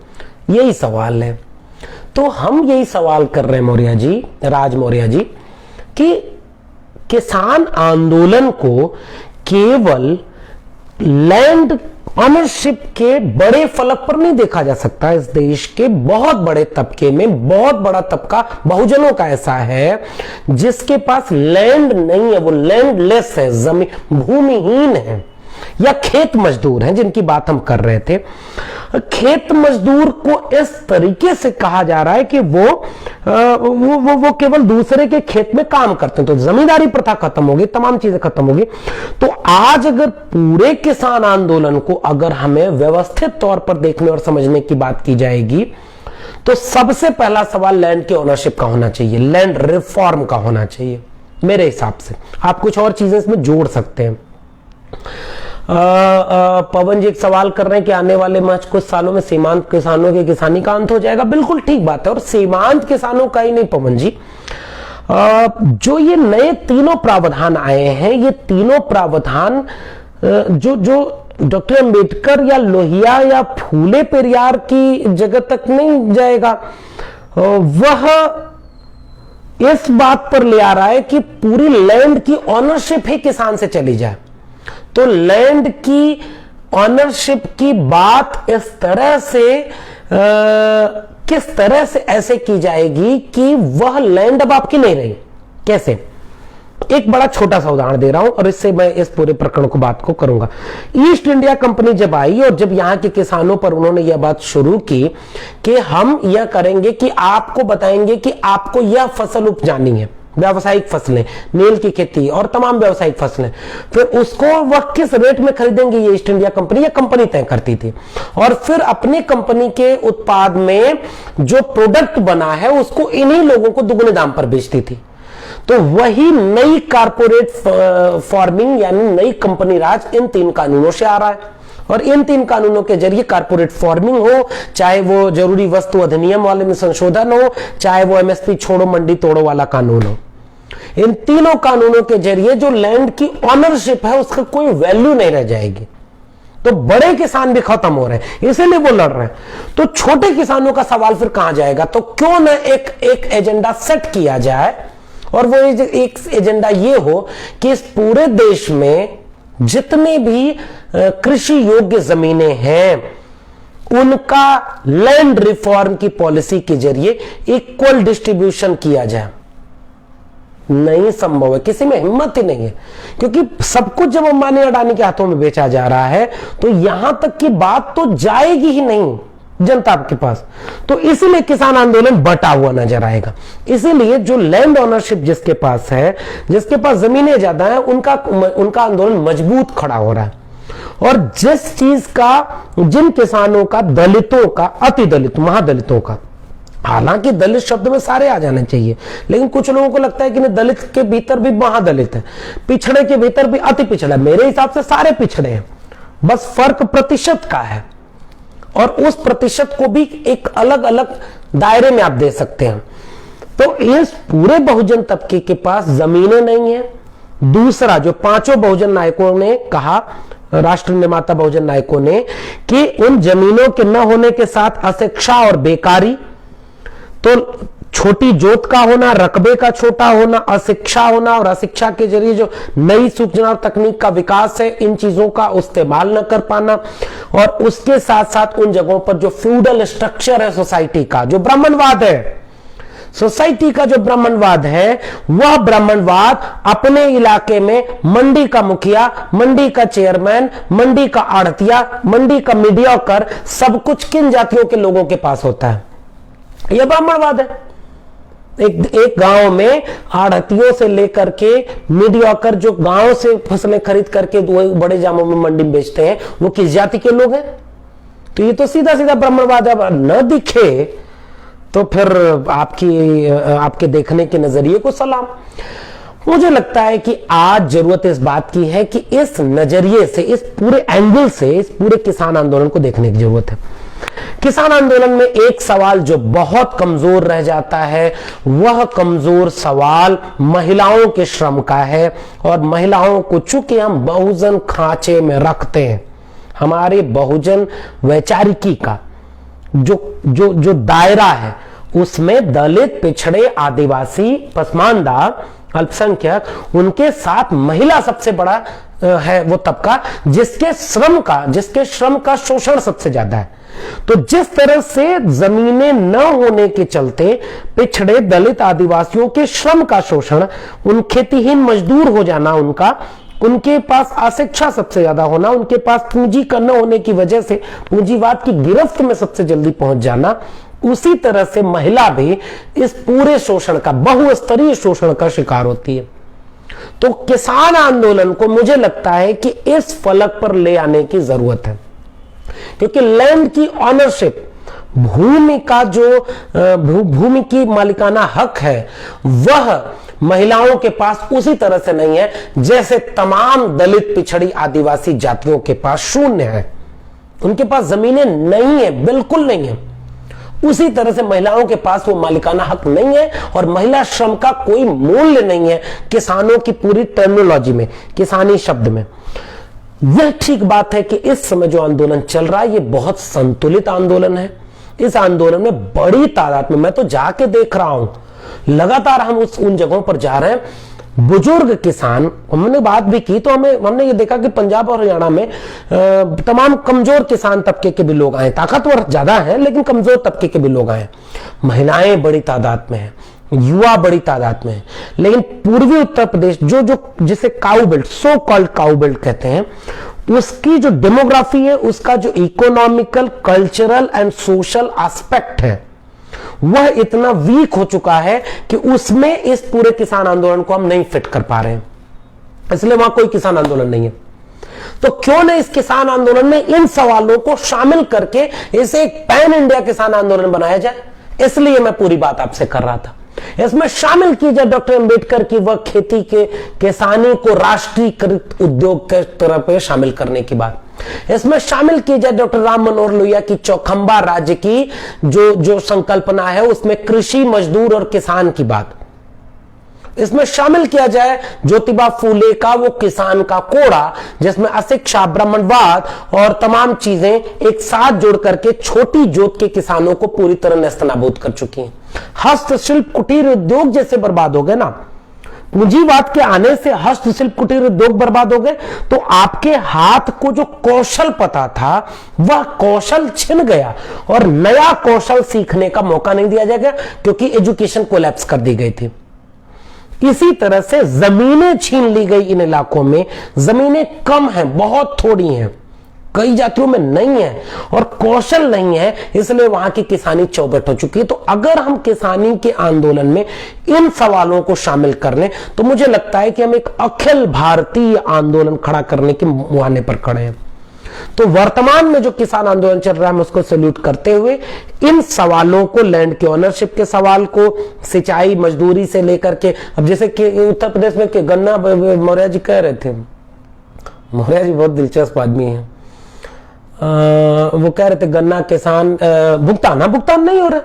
यही सवाल है। तो हम यही सवाल कर रहे हैं मौर्या जी, राज मौर्या जी, कि किसान आंदोलन को केवल लैंड ऑनरशिप के बड़े फलक पर नहीं देखा जा सकता। इस देश के बहुत बड़े तबके में बहुत बड़ा तबका बहुजनों का ऐसा है जिसके पास लैंड नहीं है, वो लैंडलेस है, जमीन भूमिहीन है, या खेत मजदूर हैं जिनकी बात हम कर रहे थे। खेत मजदूर को इस तरीके से कहा जा रहा है कि वो केवल दूसरे के खेत में काम करते हैं, तो जमींदारी प्रथा खत्म होगी, तमाम चीजें खत्म होगी। तो आज अगर पूरे किसान आंदोलन को अगर हमें व्यवस्थित तौर पर देखने और समझने की बात की जाएगी तो सबसे पहला सवाल लैंड के ओनरशिप का होना चाहिए, लैंड रिफॉर्म का होना चाहिए मेरे हिसाब से। आप कुछ और चीजें इसमें जोड़ सकते हैं। पवन जी एक सवाल कर रहे हैं कि आने वाले कुछ सालों में सीमांत किसानों की किसानी का अंत हो जाएगा। बिल्कुल ठीक बात है, और सीमांत किसानों का ही नहीं पवन जी, जो ये नए तीनों प्रावधान आए हैं, ये तीनों प्रावधान जो डॉक्टर अंबेडकर या लोहिया या फूले पेरियार की जगह तक नहीं जाएगा, वह इस बात पर ले आ रहा है कि पूरी लैंड की ऑनरशिप ही किसान से चली जाए। तो लैंड की ऑनरशिप की बात इस तरह से किस तरह से ऐसे की जाएगी कि वह लैंड अब आपकी नहीं रही। कैसे? एक बड़ा छोटा सा उदाहरण दे रहा हूं और इससे मैं इस पूरे प्रकरण को बात को करूंगा। ईस्ट इंडिया कंपनी जब आई और जब यहां के किसानों पर उन्होंने यह बात शुरू की कि हम यह करेंगे कि आपको बताएंगे कि आपको यह फसल उपजानी है, व्यावसायिक फसलें, नील की खेती और तमाम व्यावसायिक फसलें, फिर उसको वह किस रेट में खरीदेंगे ये ईस्ट इंडिया कंपनी या कंपनी तय करती थी, और फिर अपनी कंपनी के उत्पाद में जो प्रोडक्ट बना है उसको इन्हीं लोगों को दुगने दाम पर बेचती थी। तो वही नई कारपोरेट फार्मिंग यानी नई कंपनी राज इन 3 कानूनों से आ रहा है, और इन 3 कानूनों के जरिए कारपोरेट फार्मिंग हो, चाहे वो जरूरी वस्तु अधिनियम वाले में संशोधन हो, चाहे वो एमएसपी छोड़ो मंडी तोड़ो वाला कानून हो, इन तीनों कानूनों के जरिए जो लैंड की ऑनरशिप है उसका कोई वैल्यू नहीं रह जाएगी। तो बड़े किसान भी खत्म हो रहे हैं, इसीलिए वो लड़ रहे हैं। तो छोटे किसानों का सवाल फिर कहां जाएगा? तो क्यों ना एक एजेंडा सेट किया जाए, और वो एक एजेंडा ये हो कि इस पूरे देश में जितने भी कृषि योग्य जमीनें हैं उनका लैंड रिफॉर्म की पॉलिसी के जरिए इक्वल डिस्ट्रीब्यूशन किया जाए। नहीं संभव है, किसी में हिम्मत ही नहीं है, क्योंकि सब कुछ जब अंबानी अडानी के हाथों में बेचा जा रहा है तो यहां तक की बात तो जाएगी ही नहीं जनता के पास। तो इसीलिए किसान आंदोलन बटा हुआ नजर आएगा। इसीलिए जो लैंड ओनरशिप जिसके पास है, जिसके पास जमीनें ज्यादा है, उनका आंदोलन मजबूत खड़ा हो रहा है। और जिस चीज का, जिन किसानों का, दलितों का, अति दलित, महादलितों का, हालांकि दलित शब्द में सारे आ जाने चाहिए, लेकिन कुछ लोगों को लगता है कि नहीं, दलित के भीतर भी महादलित है, पिछड़े के भीतर भी अति पिछड़ा। मेरे हिसाब से सारे पिछड़े हैं, बस फर्क प्रतिशत का है, और उस प्रतिशत को भी एक अलग अलग दायरे में आप दे सकते हैं। तो इस पूरे बहुजन तबके के पास जमीनें नहीं है। दूसरा, जो 5 बहुजन नायकों ने कहा, राष्ट्र निर्माता बहुजन नायकों ने, कि उन जमीनों के न होने के साथ अशिक्षा और बेकारी, तो छोटी जोत का होना, रकबे का छोटा होना, अशिक्षा होना, और अशिक्षा के जरिए जो नई सूचना और तकनीक का विकास है, इन चीजों का इस्तेमाल न कर पाना, और उसके साथ साथ उन जगहों पर जो फ्यूडल स्ट्रक्चर है सोसाइटी का, जो ब्राह्मणवाद है, सोसाइटी का जो ब्राह्मणवाद है, वह ब्राह्मणवाद अपने इलाके में मंडी का मुखिया, मंडी का चेयरमैन, मंडी का आड़तिया, मंडी का मीडियाकर, सब कुछ किन जातियों के लोगों के पास होता है? यह ब्राह्मणवाद है। एक गांव में आढ़तियों से लेकर के मीडियाकर जो गांव से फसलें खरीद करके बड़े जामों में मंडी में बेचते हैं, वो किस जाति के लोग हैं? तो ये तो सीधा सीधा ब्राह्मणवाद है। न दिखे तो फिर आपके देखने के नजरिए को सलाम। मुझे लगता है कि आज जरूरत इस बात की है कि इस नजरिए से, इस पूरे एंगल से, इस पूरे किसान आंदोलन को देखने की जरूरत है। किसान आंदोलन में एक सवाल जो बहुत कमजोर रह जाता है, वह कमजोर सवाल महिलाओं के श्रम का है। और महिलाओं को चूंकि हम बहुजन खांचे में रखते हैं, हमारे बहुजन वैचारिकी का जो दायरा है, उसमें दलित, पिछड़े, आदिवासी, पसमानदा, अल्पसंख्यक, उनके साथ महिला सबसे बड़ा है वो तबका जिसके श्रम का शोषण सबसे ज्यादा है। तो जिस तरह से जमीनें न होने के चलते पिछड़े दलित आदिवासियों के श्रम का शोषण, उन खेतीहीन मजदूर हो जाना, उनके पास अशिक्षा सबसे ज्यादा होना, उनके पास पूंजी का न होने की वजह से पूंजीवाद की गिरफ्त में सबसे जल्दी पहुंच जाना, उसी तरह से महिला भी इस पूरे शोषण का, बहुस्तरीय शोषण का शिकार होती है। तो किसान आंदोलन को मुझे लगता है कि इस फलक पर ले आने की जरूरत है, क्योंकि लैंड की ऑनरशिप, भूमि का जो भूमि की मालिकाना हक है, वह महिलाओं के पास उसी तरह से नहीं है जैसे तमाम दलित, पिछड़ी, आदिवासी जातियों के पास शून्य है। उनके पास जमीनें नहीं है, बिल्कुल नहीं है। उसी तरह से महिलाओं के पास वो मालिकाना हक नहीं है और महिला श्रम का कोई मूल्य नहीं है किसानों की पूरी टर्मिनोलॉजी में, किसानी शब्द में। यह ठीक बात है कि इस समय जो आंदोलन चल रहा है ये बहुत संतुलित आंदोलन है। इस आंदोलन में बड़ी तादाद में, मैं तो जाके देख रहा हूं, लगातार हम उन जगहों पर जा रहे हैं, बुजुर्ग किसान, हमने बात भी की तो हमने ये देखा कि पंजाब और हरियाणा में तमाम कमजोर किसान तबके के भी लोग आए, ताकतवर ज्यादा हैं लेकिन कमजोर तबके के भी लोग आए, महिलाएं बड़ी तादाद में हैं, युवा बड़ी तादाद में है। लेकिन पूर्वी उत्तर प्रदेश जो जिसे cow belt, so called cow belt कहते हैं, उसकी जो डेमोग्राफी है, उसका जो economical, cultural and social aspect है, वह इतना वीक हो चुका है कि उसमें इस पूरे किसान आंदोलन को हम नहीं फिट कर पा रहे हैं, इसलिए वहां कोई किसान आंदोलन नहीं है। तो क्यों नहीं इस किसान आंदोलन में इन सवालों को शामिल करके इसे एक पैन इंडिया किसान आंदोलन बनाया जाए, इसलिए मैं पूरी बात आपसे कर रहा था। इसमें शामिल की जाए डॉक्टर अंबेडकर की वह खेती के किसानी को राष्ट्रीयकृत उद्योग के तरह पे शामिल करने की बात, इसमें शामिल की जाए डॉक्टर राम मनोहर लोहिया की चौखंबा राज्य की जो संकल्पना है, उसमें कृषि, मजदूर और किसान की बात, इसमें शामिल किया जाए ज्योतिबा फूले का वो किसान का कोड़ा, जिसमें अशिक्षा, ब्राह्मणवाद और तमाम चीजें एक साथ जोड़ करके छोटी जोत के किसानों को पूरी तरह नेस्तनाबूद कर चुकी हैं। हस्तशिल्प, कुटीर उद्योग जैसे बर्बाद हो गए ना, पूंजीवाद के आने से हस्तशिल्प, कुटीर उद्योग बर्बाद हो गए, तो आपके हाथ को जो कौशल पता था वह कौशल छिन गया और नया कौशल सीखने का मौका नहीं दिया जाएगा, क्योंकि एजुकेशन कोलैप्स कर दी गई थी। इसी तरह से जमीनें छीन ली गई इन इलाकों में, जमीनें कम हैं, बहुत थोड़ी हैं, कई जातियों में नहीं है और कौशल नहीं है, इसलिए वहां की किसानी चौपट हो चुकी है। तो अगर हम किसानी के आंदोलन में इन सवालों को शामिल कर लें तो मुझे लगता है कि हम एक अखिल भारतीय आंदोलन खड़ा करने के मुहाने पर खड़े हैं। तो वर्तमान में जो किसान आंदोलन चल रहा है, हम उसको सैल्यूट करते हुए इन सवालों को, लैंड की ऑनरशिप के सवाल को, सिंचाई, मजदूरी से लेकर के, अब जैसे कि उत्तर प्रदेश में कि गन्ना, मौर्य जी कह रहे थे, मौर्य जी बहुत दिलचस्प आदमी है, वो कह रहे थे गन्ना किसान भुगतान नहीं हो रहा।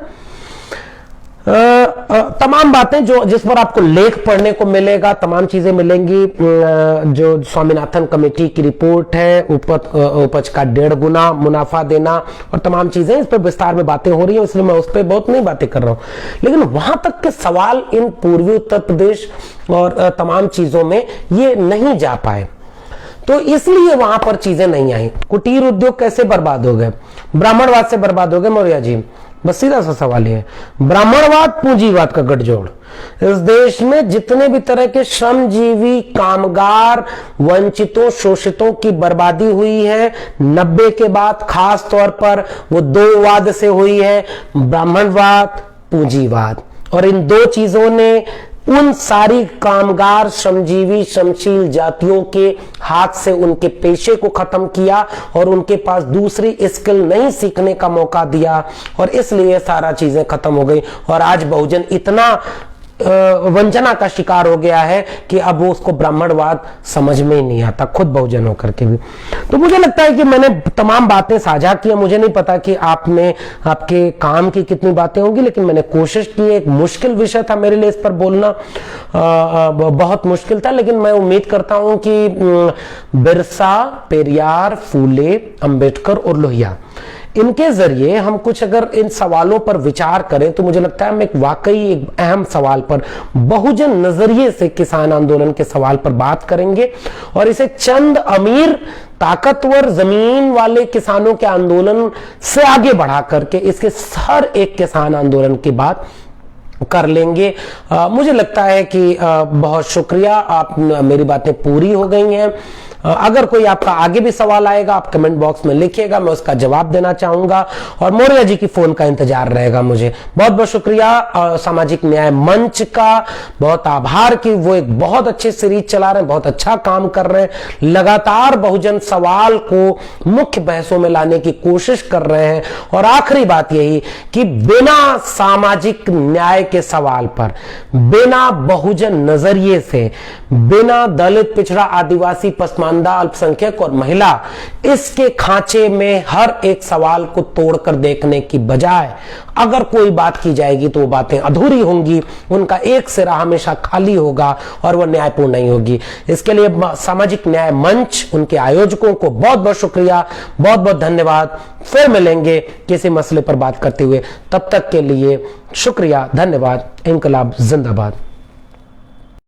तमाम बातें जिस पर आपको लेख पढ़ने को मिलेगा, तमाम चीजें मिलेंगी। जो स्वामीनाथन कमेटी की रिपोर्ट है, उपज का 1.5 गुना मुनाफा देना और तमाम चीजें, इस पर विस्तार में बातें हो रही है, इसलिए मैं उस पर बहुत नहीं बातें कर रहा हूं। लेकिन वहां तक के सवाल इन पूर्वी उत्तर प्रदेश और तमाम चीजों में ये नहीं जा पाए, तो इसलिए वहां पर चीजें नहीं आई। कुटीर उद्योग कैसे बर्बाद हो गए? ब्राह्मणवाद से बर्बाद हो गए मौर्य जी। बस सीधा सा सवाल है, ब्राह्मणवाद पूंजीवाद का गठजोड़। इस देश में जितने भी तरह के श्रमजीवी, कामगार, वंचितों, शोषितों की बर्बादी हुई है 90 के बाद, खास तौर पर वो 2 वाद से हुई है, ब्राह्मणवाद, पूंजीवाद। और इन 2 चीजों ने उन सारी कामगार, श्रमजीवी, श्रमशील जातियों के हाथ से उनके पेशे को खत्म किया और उनके पास दूसरी स्किल नहीं सीखने का मौका दिया, और इसलिए सारा चीजें खत्म हो गई। और आज बहुजन इतना वंचना का शिकार हो गया है कि अब वो उसको ब्राह्मणवाद समझ में ही नहीं आता, खुद बहुजन होकर के भी। तो मुझे लगता है कि मैंने तमाम बातें साझा की। मुझे नहीं पता कि आपके काम की कितनी बातें होंगी, लेकिन मैंने कोशिश की। एक मुश्किल विषय था मेरे लिए, इस पर बोलना बहुत मुश्किल था, लेकिन मैं उम्मीद करता हूं कि बिरसा, पेरियार, फूले, अंबेडकर और लोहिया, इनके जरिए हम कुछ अगर इन सवालों पर विचार करें तो मुझे लगता है हम एक वाकई एक अहम सवाल पर, बहुजन नजरिए से किसान आंदोलन के सवाल पर बात करेंगे और इसे चंद अमीर ताकतवर जमीन वाले किसानों के आंदोलन से आगे बढ़ा करके इसके हर एक किसान आंदोलन की बात कर लेंगे। मुझे लगता है कि बहुत शुक्रिया, आप मेरी बातें पूरी हो गई हैं। अगर कोई आपका आगे भी सवाल आएगा आप कमेंट बॉक्स में लिखिएगा, मैं उसका जवाब देना चाहूंगा और मौर्य जी की फोन का इंतजार रहेगा मुझे। बहुत बहुत शुक्रिया सामाजिक न्याय मंच का, बहुत आभार कि वो एक बहुत अच्छी सीरीज चला रहे हैं, बहुत अच्छा काम कर रहे हैं, लगातार बहुजन सवाल को मुख्य बहसों में लाने की कोशिश कर रहे हैं। और आखिरी बात यही कि बिना सामाजिक न्याय के सवाल पर, बिना बहुजन नजरिए से, बिना दलित, पिछड़ा, आदिवासी, पसमानदा, अल्पसंख्यक और महिला, इसके खांचे में हर एक सवाल को तोड़कर देखने की बजाय अगर कोई बात की जाएगी तो वो बातें अधूरी होंगी, उनका एक सिरा हमेशा खाली होगा और वह न्यायपूर्ण नहीं होगी। इसके लिए सामाजिक न्याय मंच, उनके आयोजकों को बहुत बहुत शुक्रिया, बहुत बहुत धन्यवाद। फिर मिलेंगे किसी मसले पर बात करते हुए, तब तक के लिए शुक्रिया, धन्यवाद। इंकलाब जिंदाबाद।